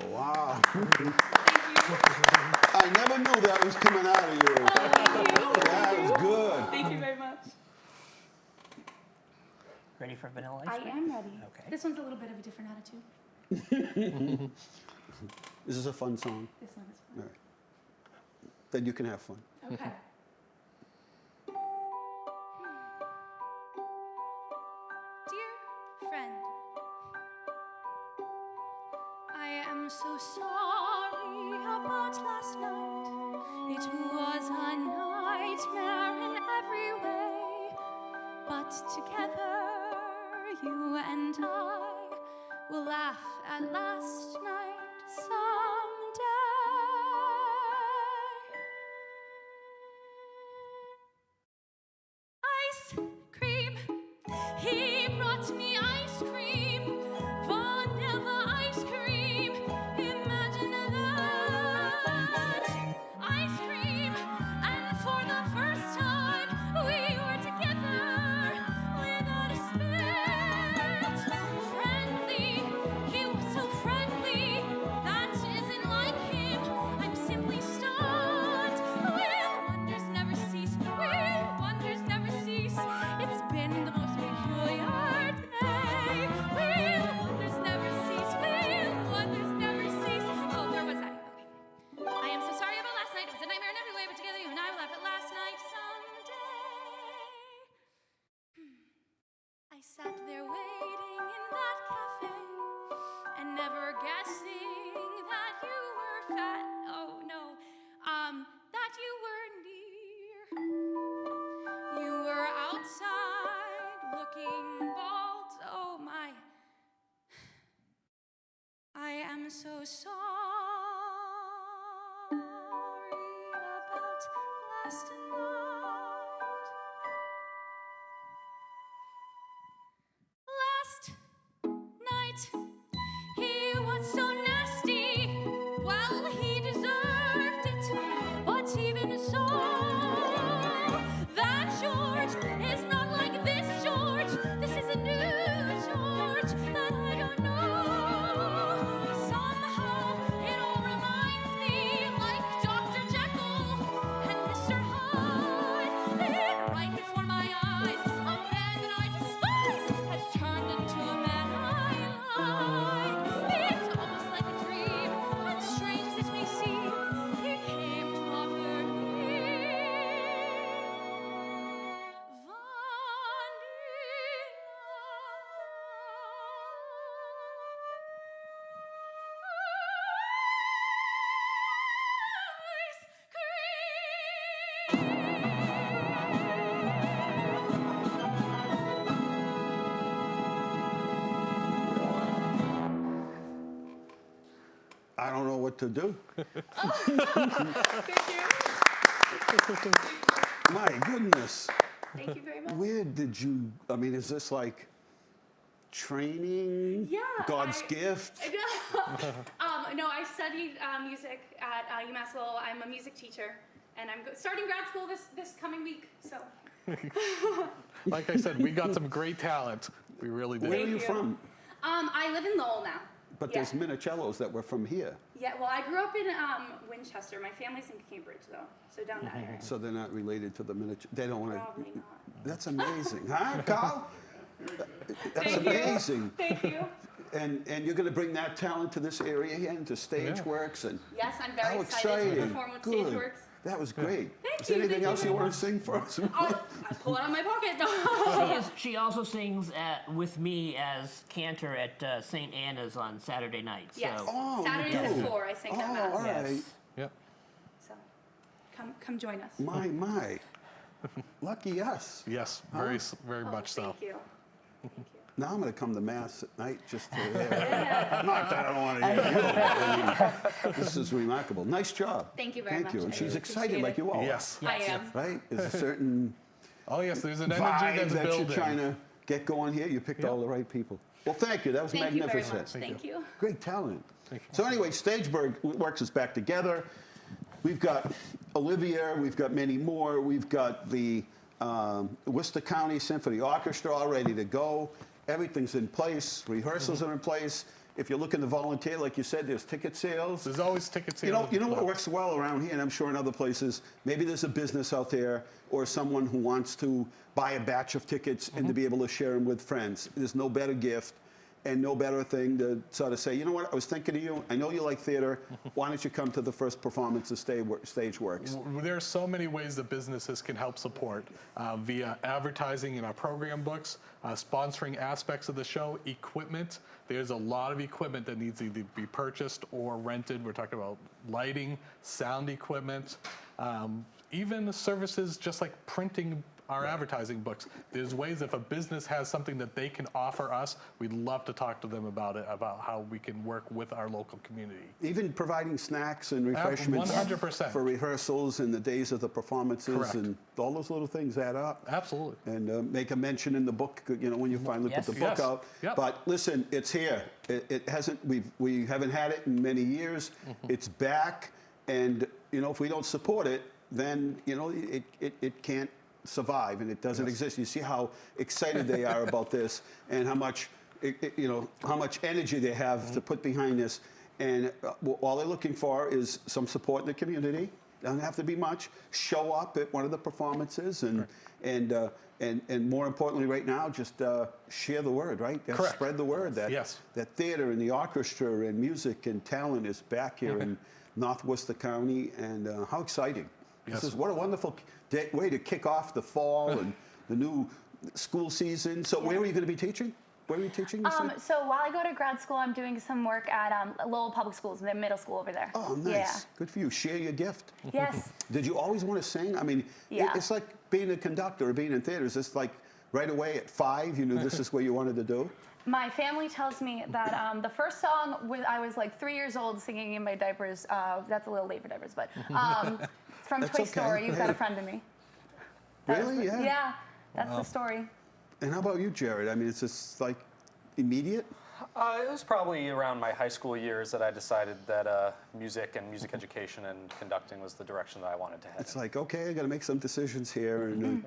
Speaker 2: wow.
Speaker 8: Thank you.
Speaker 2: I never knew that was coming out of you. That was good.
Speaker 8: Thank you very much.
Speaker 5: Ready for vanilla ice
Speaker 8: I
Speaker 5: cream?
Speaker 8: am ready.
Speaker 5: Okay.
Speaker 8: This one's a little bit of a different attitude.
Speaker 2: Is this a fun song?
Speaker 8: This one is
Speaker 2: All right. Then you can have fun.
Speaker 8: fun. Okay. Dear friend, I am so sorry about last night. It was a nightmare in every way. But together, you and I will laugh at last night someday. Ice cream, he brought me ice cream, vanilla ice cream. Imagine that, ice cream, and for the first time we were together without a spit. Friendly, he was so friendly. That isn't like him. I'm simply stunned. Will wonders never cease? Will wonders never cease? It's been the most peculiar day. Will wonders never cease? Will wonders never cease? Oh, where was I? Okay. I am so sorry about last night. It was a nightmare in every way, but together you and I will laugh at last night someday. I sat there waiting in that cafe and never guessing that you were fat. Oh no, that you were near. You were outside looking bald. Oh my. I am so sorry about last night. Last night, he was so nasty. Well, he deserved it. But even so, that George is not like this George. This is a new George that I don't know. Somehow, it all reminds me like Dr. Jekyll and Mr. Hyde. Then, right before my eyes, a man that I despise has turned into a man I like. It's almost like a dream, and strange as it may seem, he came to offer me
Speaker 2: I don't know what to do.
Speaker 8: Thank you.
Speaker 2: My goodness.
Speaker 8: Thank you very much.
Speaker 2: Where did you, I mean, is this like training?
Speaker 8: Yeah,
Speaker 2: God's gift?
Speaker 8: No, I studied music at UMass Lowell. I'm a music teacher, and I'm starting grad school this coming week. So.
Speaker 6: Like I said, we got some great talent. We really did.
Speaker 2: Where are you
Speaker 8: you.
Speaker 2: from?
Speaker 8: I live in Lowell now.
Speaker 2: But
Speaker 8: Yeah.
Speaker 2: there's Minichellos that were from here.
Speaker 8: Yeah, well, I grew up in Winchester. My family's in Cambridge, though, so down that area.
Speaker 2: So they're not related to the Minichello. They don't want to.
Speaker 8: Probably not.
Speaker 2: That's amazing, huh, Carl? That's
Speaker 8: Thank you.
Speaker 2: amazing.
Speaker 8: Thank you.
Speaker 2: And you're going to bring that talent to this area here, into Stageworks, and
Speaker 8: Yes, I'm very
Speaker 2: how
Speaker 8: excited to
Speaker 2: exciting!
Speaker 8: perform with
Speaker 2: Good.
Speaker 8: Stageworks.
Speaker 2: That was great.
Speaker 8: Thank
Speaker 2: Is
Speaker 8: you,
Speaker 2: there anything
Speaker 8: thank you
Speaker 2: else you
Speaker 8: very
Speaker 2: want
Speaker 8: much.
Speaker 2: to sing for us?
Speaker 8: I pull it out of my pocket.
Speaker 5: She also sings with me as cantor at St. Anna's on Saturday nights.
Speaker 8: Yes.
Speaker 5: So.
Speaker 2: Oh,
Speaker 8: Saturdays
Speaker 2: you
Speaker 8: at
Speaker 2: do?
Speaker 8: 4, I sing that
Speaker 2: Oh, all
Speaker 8: mass.
Speaker 2: right.
Speaker 6: Yep.
Speaker 8: So, come join us.
Speaker 2: My. Lucky us.
Speaker 6: Yes, very much so.
Speaker 8: Thank you.
Speaker 2: Now I'm going to come to Mass at night just to hear. Not that I don't want to hear you. I mean, this is remarkable. Nice job.
Speaker 8: Thank you very
Speaker 2: Thank
Speaker 8: much.
Speaker 2: you. And
Speaker 8: I
Speaker 2: she's
Speaker 8: really
Speaker 2: excited
Speaker 8: appreciate
Speaker 2: like
Speaker 8: it.
Speaker 2: you all
Speaker 6: Yes.
Speaker 8: I am.
Speaker 2: Right? There's a certain
Speaker 6: Oh, yes, there's an energy
Speaker 2: vibe
Speaker 6: that's
Speaker 2: that
Speaker 6: building.
Speaker 2: you're trying to get going here. You picked all the right people. Well, thank you. That was
Speaker 8: Thank you very
Speaker 2: magnificent.
Speaker 8: much. Thank you.
Speaker 2: Great talent. So anyway, Stageworks is back together. We've got Olivia. We've got many more. We've got the Worcester County Symphony Orchestra all ready to go. Everything's in place. Rehearsals are in place. if you're looking to volunteer, like you said, there's ticket sales.
Speaker 6: There's always ticket sales.
Speaker 2: You know what works well around here, and I'm sure in other places, maybe there's a business out there or someone who wants to buy a batch of tickets and to be able to share them with friends. There's no better gift and no better thing to sort of say, you know what, I was thinking of you. I know you like theater. Why don't you come to the first performance of Stage Works?
Speaker 6: There are so many ways that businesses can help support via advertising in our program books, sponsoring aspects of the show, equipment. There's a lot of equipment that needs to either be purchased or rented. We're talking about lighting, sound equipment, even services just like printing our advertising books. There's ways, if a business has something that they can offer us, we'd love to talk to them about it, about how we can work with our local community.
Speaker 2: Even providing snacks and refreshments
Speaker 6: 100%.
Speaker 2: for rehearsals and the days of the performances.
Speaker 6: Correct.
Speaker 2: And all those little things add up.
Speaker 6: Absolutely.
Speaker 2: And make a mention in the book, you know, when you finally put the book out.
Speaker 6: Yep.
Speaker 2: But listen, it's here. It hasn't, we haven't had it in many years. It's back. And, you know, if we don't support it, then, you know, it can't survive, and it doesn't exist. You see how excited they are about this, and how much, you know, how much energy they have to put behind this. And all they're looking for is some support in the community. Doesn't have to be much. Show up at one of the performances, and more importantly, right now, just share the word. Right? Spread the word that that theater and the orchestra and music and talent is back here in North Worcester County, and how exciting! This is what a wonderful way to kick off the fall and the new school season. So where are you going to be teaching? Where are you teaching?
Speaker 9: So while I go to grad school, I'm doing some work at Lowell Public Schools, the middle school over there.
Speaker 2: Oh, nice.
Speaker 9: Yeah.
Speaker 2: Good for you. Share your gift.
Speaker 9: Yes.
Speaker 2: Did you always want to sing? I mean, it's like being a conductor or being in theater. Is this like right away at 5, you knew this is what you wanted to do?
Speaker 9: My family tells me that the first song, I was like 3 years old singing in my diapers. That's a little late for diapers, but from Toy Story, You've Got a Friend in Me.
Speaker 2: Really?
Speaker 9: Yeah, that's the story.
Speaker 2: And how about you, Jared? I mean, it's just like immediate?
Speaker 7: It was probably around my high school years that I decided that music and music education and conducting was the direction that I wanted to head.
Speaker 2: It's like, okay, I got to make some decisions here. And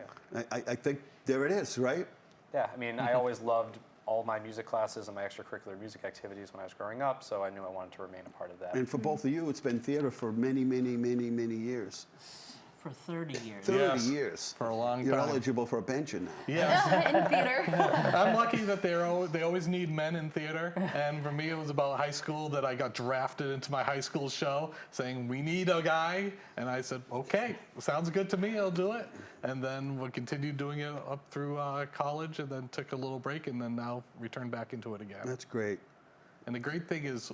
Speaker 2: I think there it is, right?
Speaker 7: Yeah, I mean, I always loved all my music classes and my extracurricular music activities when I was growing up, so I knew I wanted to remain a part of that.
Speaker 2: And for both of you, it's been theater for many, many, many, many years.
Speaker 5: For 30 years.
Speaker 2: 30 years.
Speaker 6: For a long time.
Speaker 2: You're eligible for a pension now.
Speaker 6: Yes.
Speaker 9: In theater.
Speaker 6: I'm lucky that they always need men in theater. And for me, it was about high school that I got drafted into my high school show saying, we need a guy. And I said, okay, sounds good to me, I'll do it. And then we continued doing it up through college, and then took a little break, and then now returned back into it again.
Speaker 2: That's great.
Speaker 6: And the great thing is,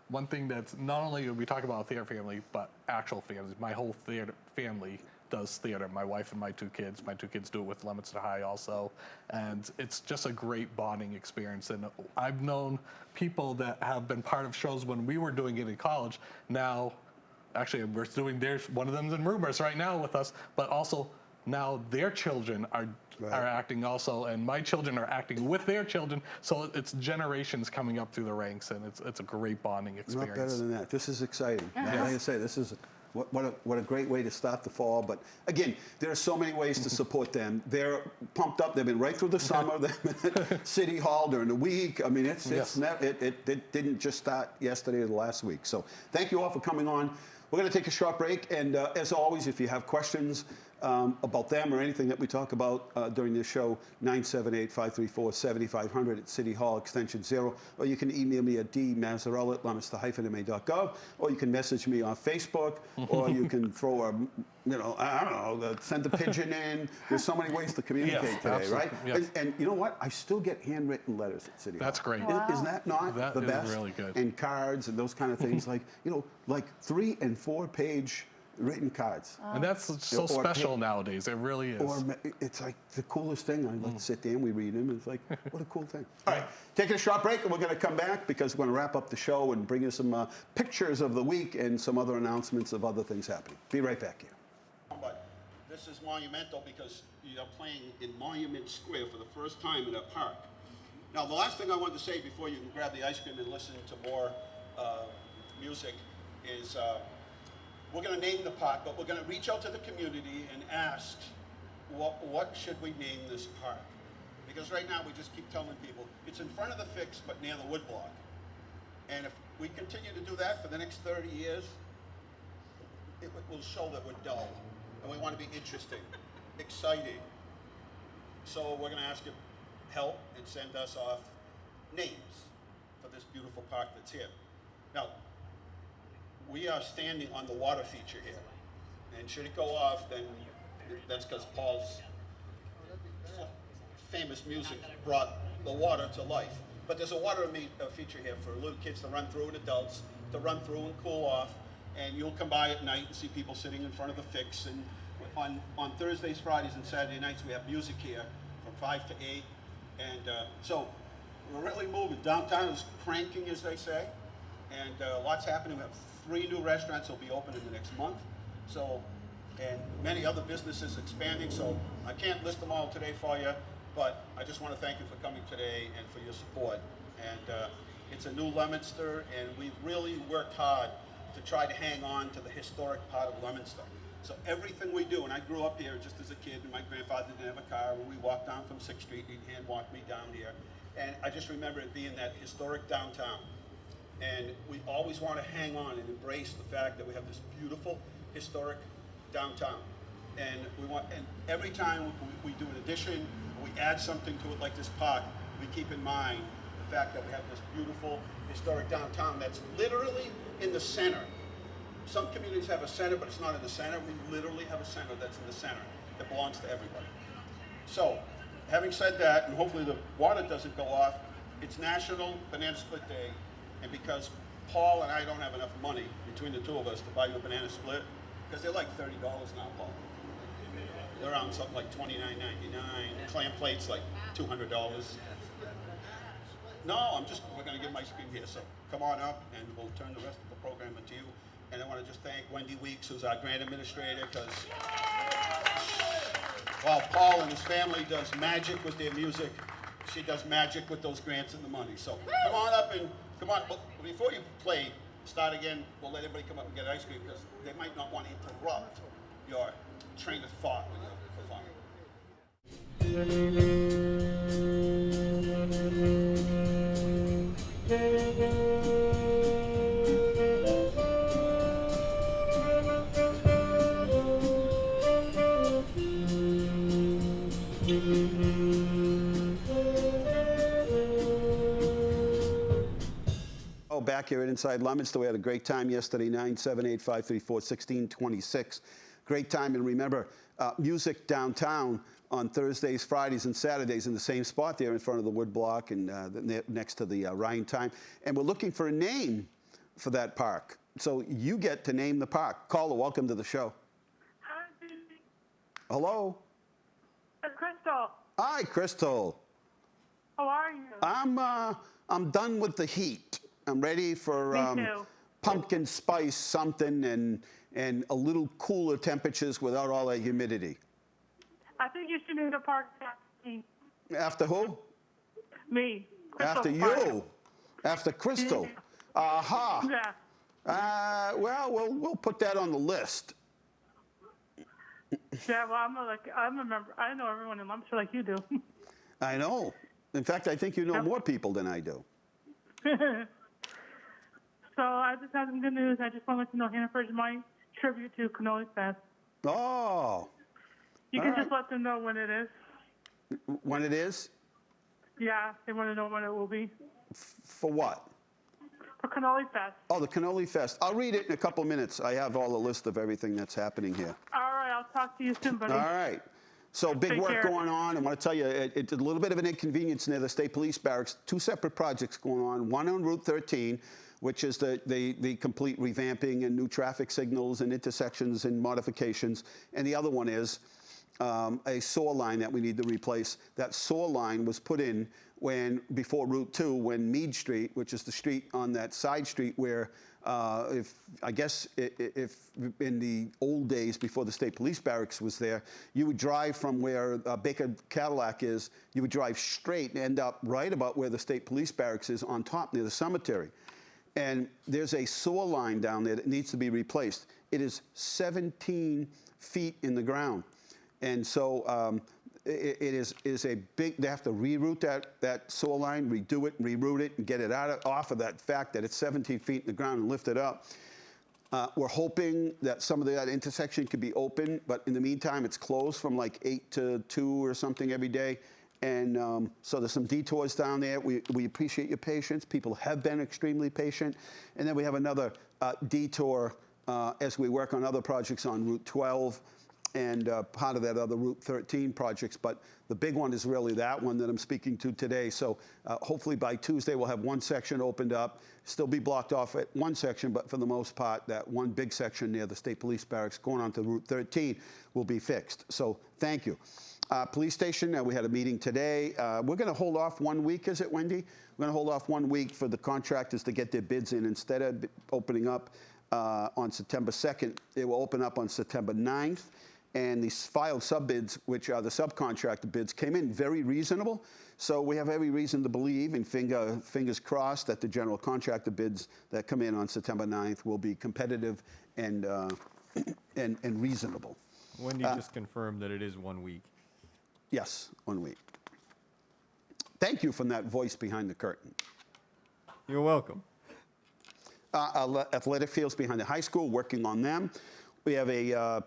Speaker 6: one thing that's not only we talk about a theater family, but actual families. My whole theater family does theater. My wife and my two kids. My two kids do it with Leominster High also. And it's just a great bonding experience. And I've known people that have been part of shows when we were doing it in college. Now, actually, we're doing one of them's in Rumors right now with us, but also now their children are acting also, and my children are acting with their children, so it's generations coming up through the ranks, and it's a great bonding experience.
Speaker 2: Not better than that. This is exciting. Like I say, this is what a great way to start the fall. But again, there are so many ways to support them. They're pumped up. They've been right through the summer. They've been at City Hall during the week. I mean, it didn't just start yesterday or the last week. So thank you all for coming on. We're going to take a short break, and as always, if you have questions about them or anything that we talk about during this show, 978-534-7500 at City Hall, extension 0, or you can email me at dmazzarella@leominster-ma.gov, or you can message me on Facebook, or you can throw a, I don't know, send a pigeon in. There's so many ways to communicate today,
Speaker 6: absolutely.
Speaker 2: right?
Speaker 6: Yes.
Speaker 2: And you know what? I still get handwritten letters at City Hall.
Speaker 6: That's great.
Speaker 9: Wow.
Speaker 2: Isn't that not the best?
Speaker 6: That is really good.
Speaker 2: And cards and those kind of things, like 3- and 4-page written cards.
Speaker 6: And that's so special nowadays. It really is.
Speaker 2: Or it's like the coolest thing. I like to sit there and we read them. It's like, what a cool thing. All right, taking a short break, and we're going to come back because we're going to wrap up the show and bring you some pictures of the week and some other announcements of other things happening. Be right back here.
Speaker 3: But this is monumental because you're playing in Monument Square for the first time in a park. Now, the last thing I wanted to say before you can grab the ice cream and listen to more music is we're going to name the park, but we're going to reach out to the community and ask, what should we name this park? Because right now we just keep telling people, it's in front of the Fix, but near the woodblock. And if we continue to do that for the next 30 years, it will show that we're dull. And we want to be interesting, exciting. So we're going to ask you help and send us off names for this beautiful park that's here. Now, we are standing on the water feature here. And should it go off, then that's because Paul's famous music brought the water to life. But there's a water feature here for little kids to run through and adults to run through and cool off. And you'll come by at night and see people sitting in front of the fix. And on Thursdays, Fridays, and Saturday nights, we have music here from 5 to 8. And so we're really moving. Downtown is cranking, as they say. And lots happening. We have 3 new restaurants that will be open in the next month. So, and many other businesses expanding. So I can't list them all today for you. But I just want to thank you for coming today and for your support. And it's a new Leominster, and we've really worked hard to try to hang on to the historic part of Leominster. So everything we do, and I grew up here just as a kid, and my grandfather didn't have a car. When we walked down from 6th Street, he'd hand walk me down here. And I just remember it being that historic downtown. And we always want to hang on and embrace the fact that we have this beautiful, historic downtown. And every time we do an addition, we add something to it like this park, we keep in mind the fact that we have this beautiful historic downtown that's literally in the center. Some communities have a center, but it's not in the center. We literally have a center that's in the center that belongs to everybody. So, having said that, and hopefully the water doesn't go off, it's National Banana Split Day, and because Paul and I don't have enough money between the two of us to buy you a banana split, because they're like $30 now, Paul. They're around something like $29.99. Clam plates like $200. No, we're going to give them ice cream here. So come on up, and we'll turn the rest of the program into you. And I want to just thank Wendy Weeks, who's our grant administrator, because while Paul and his family does magic with their music, she does magic with those grants and the money. So come on up and come on. But before you play, start again, we'll let everybody come up and get ice cream, because they might not want to interrupt your train of thought when you're performing.
Speaker 2: Back here at Inside Leominster, we had a great time yesterday, 978-534-1626. Great time, and remember, music downtown on Thursdays, Fridays, and Saturdays in the same spot there in front of the wood block and next to the Rhine Time. And we're looking for a name for that park. So you get to name the park. Caller, welcome to the show.
Speaker 10: Hi.
Speaker 2: Hello?
Speaker 10: It's Crystal.
Speaker 2: Hi, Crystal.
Speaker 10: How are you?
Speaker 2: I'm done with the heat. I'm ready for pumpkin spice something and a little cooler temperatures without all that humidity.
Speaker 10: I think you should name the park after me.
Speaker 2: After who?
Speaker 10: Me. Crystal
Speaker 2: After
Speaker 10: Park.
Speaker 2: you. After Crystal.
Speaker 10: Yeah.
Speaker 2: Aha.
Speaker 10: Yeah.
Speaker 2: Well, we'll put that on the list.
Speaker 10: Yeah, well, I'm a member. I know everyone in Leominster like you do.
Speaker 2: I know. In fact, I think you know more people than I do.
Speaker 10: So I just have some good news. I just want to let you know Hannaford's my tribute to Cannoli Fest.
Speaker 2: Oh.
Speaker 10: You can just let them know when it is.
Speaker 2: When it is?
Speaker 10: Yeah, they want to know when it will be.
Speaker 2: For what?
Speaker 10: For Cannoli Fest.
Speaker 2: Oh, the Cannoli Fest. I'll read it in a couple minutes. I have all the list of everything that's happening here.
Speaker 10: All right, I'll talk to you soon, buddy.
Speaker 2: All right. So big
Speaker 10: Take
Speaker 2: work
Speaker 10: care.
Speaker 2: going on. I want to tell you, it's a little bit of an inconvenience near the State Police Barracks. 2 separate projects going on. One on Route 13, which is the complete revamping and new traffic signals and intersections and modifications. And the other one is a sewer line that we need to replace. That sewer line was put in before Route 2, when Meade Street, which is the street on that side street where if in the old days before the State Police Barracks was there, you would drive from where Baker Cadillac is, you would drive straight and end up right about where the State Police Barracks is on top near the cemetery. And there's a sewer line down there that needs to be replaced. It is 17 feet in the ground. And so it is a big, they have to reroute that sewer line, redo it, and reroute it, and get it off of that fact that it's 17 feet in the ground and lift it up. We're hoping that some of that intersection could be open, but in the meantime, it's closed from like 8 to 2 or something every day. And so there's some detours down there. We appreciate your patience. People have been extremely patient. And then we have another detour as we work on other projects on Route 12 and part of that other Route 13 projects. But the big one is really that one that I'm speaking to today. So hopefully by Tuesday, we'll have one section opened up, still be blocked off at one section, but for the most part, that one big section near the State Police Barracks going on to Route 13 will be fixed. So thank you. Police station, we had a meeting today. We're going to hold off 1 week, is it, Wendy? We're going to hold off 1 week for the contractors to get their bids in. Instead of opening up on September 2nd, they will open up on September 9th. And these filed sub-bids, which are the subcontractor bids, came in very reasonable. So we have every reason to believe, and fingers crossed, that the general contractor bids that come in on September 9th will be competitive and reasonable.
Speaker 11: Wendy just confirmed that it is 1 week.
Speaker 2: Yes, 1 week. Thank you from that voice behind the curtain.
Speaker 11: You're welcome.
Speaker 2: Athletic fields behind the high school, working on them. We have a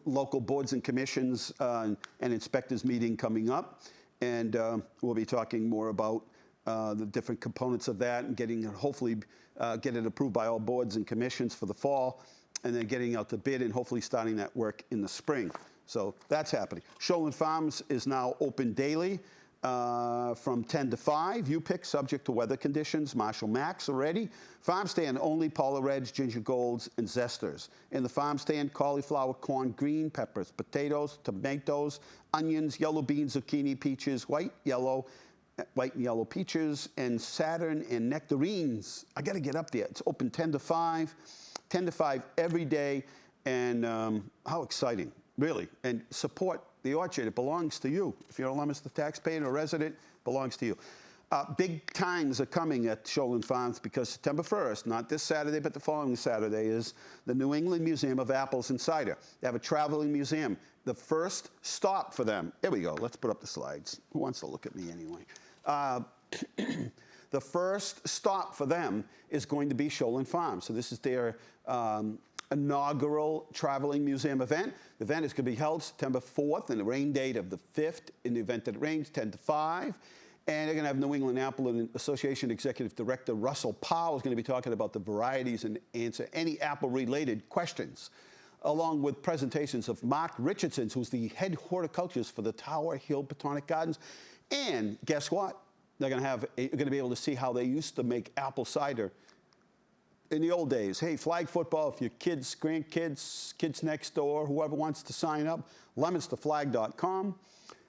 Speaker 2: local boards and commissions and inspectors meeting coming up, and we'll be talking more about the different components of that and getting hopefully get it approved by all boards and commissions for the fall, and then getting out the bid and hopefully starting that work in the spring. So that's happening. Shoalin Farms is now open daily from 10 to 5. You pick, subject to weather conditions. Marshall Max already. Farm stand only Paula Reds, Ginger Golds, and Zesters. In the farm stand, cauliflower, corn, green peppers, potatoes, tomatoes, onions, yellow beans, zucchini, peaches, white and yellow peaches, and Saturn and nectarines. I got to get up there. It's open 10 to 5, 10 to 5 every day, and how exciting. Really, and support the orchard. It belongs to you. If you're a Leominster taxpayer or resident, it belongs to you. Big times are coming at Shoalin Farms because September 1st, not this Saturday, but the following Saturday, is the New England Museum of Apples and Cider. They have a traveling museum. The first stop for them, here we go, let's put up the slides. Who wants to look at me anyway? The first stop for them is going to be Shoalin Farms. So this is their inaugural traveling museum event. The event is going to be held September 4th and the rain date of the 5th. In the event that it rains, 10 to 5. And they're going to have New England Apple Association Executive Director Russell Powell is going to be talking about the varieties and answer any apple-related questions, along with presentations of Mark Richardson, who's the head horticulturist for the Tower Hill Botanic Gardens. And guess what? You're going to be able to see how they used to make apple cider in the old days. Hey, flag football, if your kids, grandkids, kids next door, whoever wants to sign up, leominsterflag.com.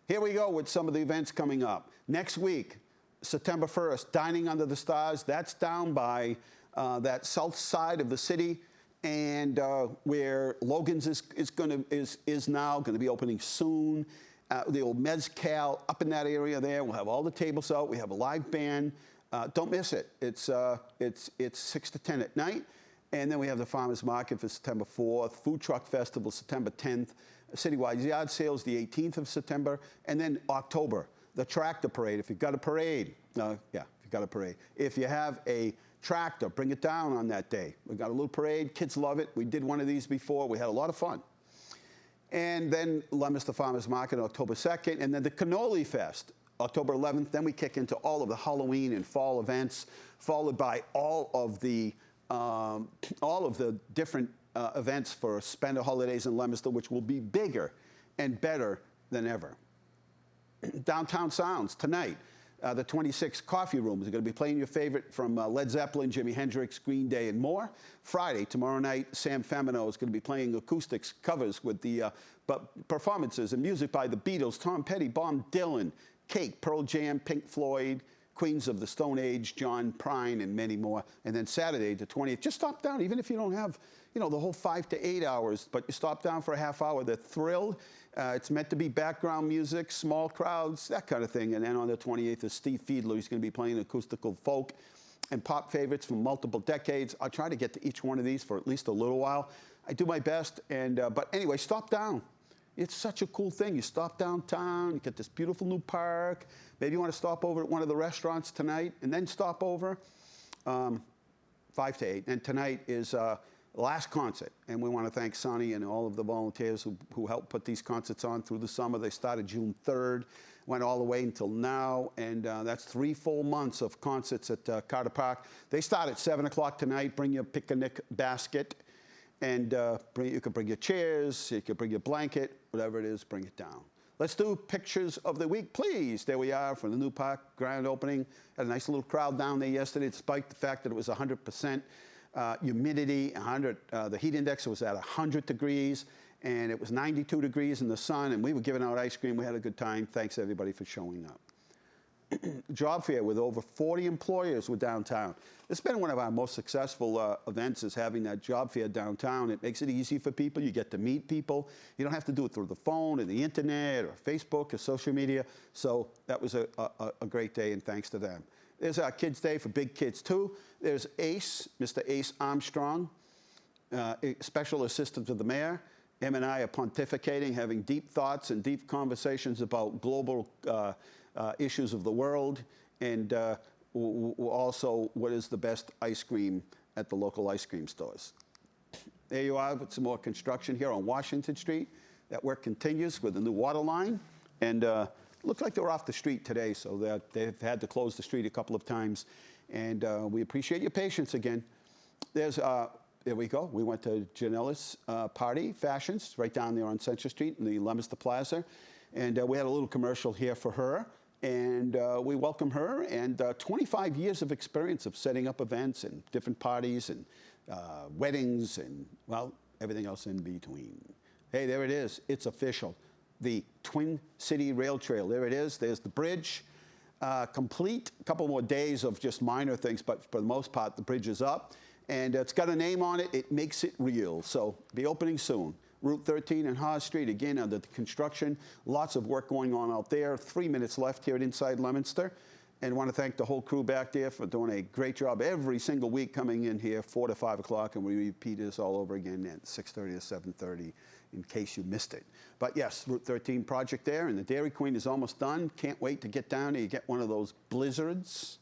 Speaker 2: Here we go with some of the events coming up. Next week, September 1st, Dining Under the Stars. That's down by that south side of the city, and where Logan's is now going to be opening soon. The old Mezcal up in that area there. We'll have all the tables out. We have a live band. Don't miss it. It's 6 to 10 at night. And then we have the Farmers Market for September 4th, Food Truck Festival September 10th, Citywide Yard Sales the 18th of September, and then October, the Tractor Parade. If you've got a parade, if you've got a parade. If you have a tractor, bring it down on that day. We've got a little parade. Kids love it. We did one of these before. We had a lot of fun. And then Leominster Farmers Market on October 2nd, and then the Cannoli Fest, October 11th. Then we kick into all of the Halloween and fall events, followed by all of the different events for Spender Holidays in Leominster, which will be bigger and better than ever. Downtown Sounds tonight. The 26 Coffee Rooms are going to be playing your favorite from Led Zeppelin, Jimi Hendrix, Green Day, and more. Friday, tomorrow night, Sam Femino is going to be playing acoustics covers with the performances and music by the Beatles, Tom Petty, Bob Dylan, Cake, Pearl Jam, Pink Floyd, Queens of the Stone Age, John Prine, and many more. And then Saturday, the 20th, just stop down, even if you don't have, the whole 5 to 8 hours, but you stop down for a half hour. They're thrilled. It's meant to be background music, small crowds, that kind of thing. And then on the 28th is Steve Fiedler. He's going to be playing acoustical folk and pop favorites from multiple decades. I'll try to get to each one of these for at least a little while. I do my best. And but anyway, stop down. It's such a cool thing. You stop downtown, you get this beautiful new park. Maybe you want to stop over at one of the restaurants tonight and then stop over. 5 to 8. And tonight is last concert. And we want to thank Sonny and all of the volunteers who helped put these concerts on through the summer. They started June 3rd, went all the way until now. And that's 3 full months of concerts at Carter Park. They start at 7 o'clock tonight. Bring your picnic basket. And you can bring your chairs, you can bring your blanket, whatever it is, bring it down. Let's do pictures of the week, please. There we are for the new park grand opening. Had a nice little crowd down there yesterday, despite the fact that it was 100% humidity. The heat index was at 100 degrees, and it was 92 degrees in the sun, and we were giving out ice cream. We had a good time. Thanks, everybody, for showing up. Job fair with over 40 employers were downtown. It's been one of our most successful events is having that job fair downtown. It makes it easy for people. You get to meet people. You don't have to do it through the phone or the internet or Facebook or social media. So that was a great day, and thanks to them. There's our Kids Day for big kids, too. There's Ace, Mr. Ace Armstrong, Special Assistant to the Mayor. Him and I are pontificating, having deep thoughts and deep conversations about global issues of the world, and also what is the best ice cream at the local ice cream stores. There you are with some more construction here on Washington Street. That work continues with the new water line, and looks like they're off the street today, so that they've had to close the street a couple of times, and we appreciate your patience again. There's there we go. We went to Janella's Party Fashions right down there on Central Street in the Leominster Plaza, and we had a little commercial here for her. And we welcome her, and 25 years of experience of setting up events and different parties and weddings and, well, everything else in between. Hey, there it is. It's official. The Twin City Rail Trail. There it is. There's the bridge. Complete. A couple more days of just minor things, but for the most part, the bridge is up. And it's got a name on it. It makes it real. So be opening soon. Route 13 and Haas Street, again, under the construction. Lots of work going on out there. 3 minutes left here at Inside Leominster. And want to thank the whole crew back there for doing a great job every single week coming in here 4 to 5 o'clock, and we repeat this all over again at 6:30 to 7:30 in case you missed it. But yes, Route 13 project there, and the Dairy Queen is almost done. Can't wait to get down there. You get one of those blizzards.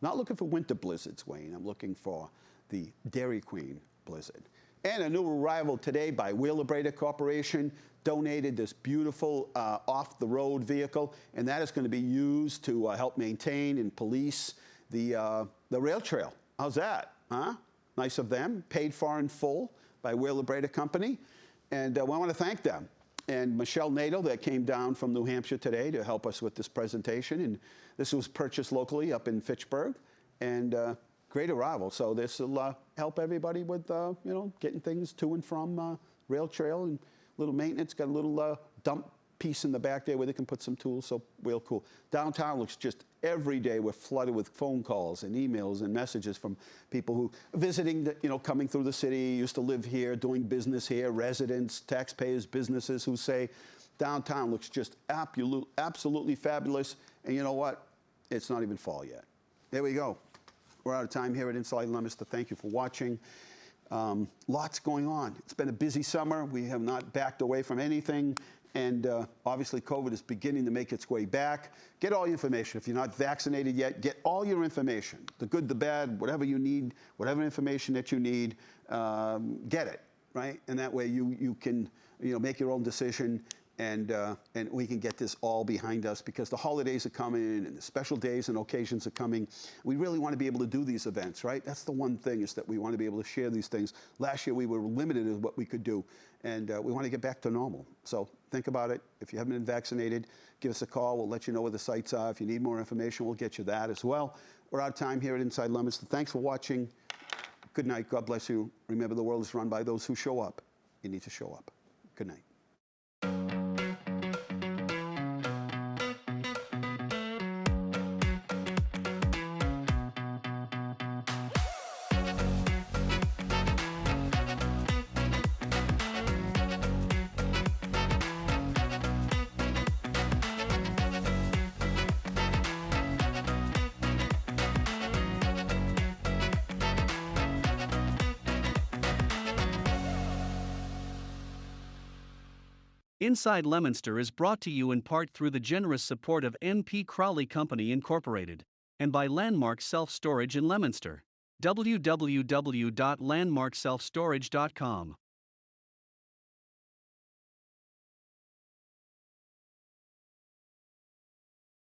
Speaker 2: Not looking for winter blizzards, Wayne. I'm looking for the Dairy Queen blizzard. And a new arrival today by Wheelabrator Corporation donated this beautiful off-the-road vehicle, and that is going to be used to help maintain and police the rail trail. How's that? Huh? Nice of them. Paid for in full by Wheelabrator Company, and we want to thank them. And Michelle Nato that came down from New Hampshire today to help us with this presentation, and this was purchased locally up in Fitchburg, and great arrival. So this will help everybody with, you know, getting things to and from rail trail, and little maintenance. Got a little dump piece in the back there where they can put some tools, so real cool. Downtown looks just every day we're flooded with phone calls and emails and messages from people who are visiting, you know, coming through the city, used to live here, doing business here, residents, taxpayers, businesses who say downtown looks just absolutely fabulous. And you know what? It's not even fall yet. There we go. We're out of time here at Inside Leominster. Thank you for watching. Lots going on. It's been a busy summer. We have not backed away from anything. And obviously, COVID is beginning to make its way back. Get all your information. If you're not vaccinated yet, get all your information. The good, the bad, whatever you need, whatever information that you need, get it, right? And that way you can, you know, make your own decision. And we can get this all behind us, because the holidays are coming and the special days and occasions are coming. We really want to be able to do these events, right? That's the one thing, is that we want to be able to share these things. Last year we were limited in what we could do, and we want to get back to normal. So think about it. If you haven't been vaccinated, give us a call. We'll let you know where the sites are. If you need more information, we'll get you that as well. We're out of time here at Inside Leominster. Thanks for watching. Good night. God bless you. Remember, the world is run by those who show up. You need to show up. Good night.
Speaker 1: Inside Leominster is brought to you in part through the generous support of N.P. Crowley Company Incorporated and by Landmark Self-Storage in Leominster. www.landmarkselfstorage.com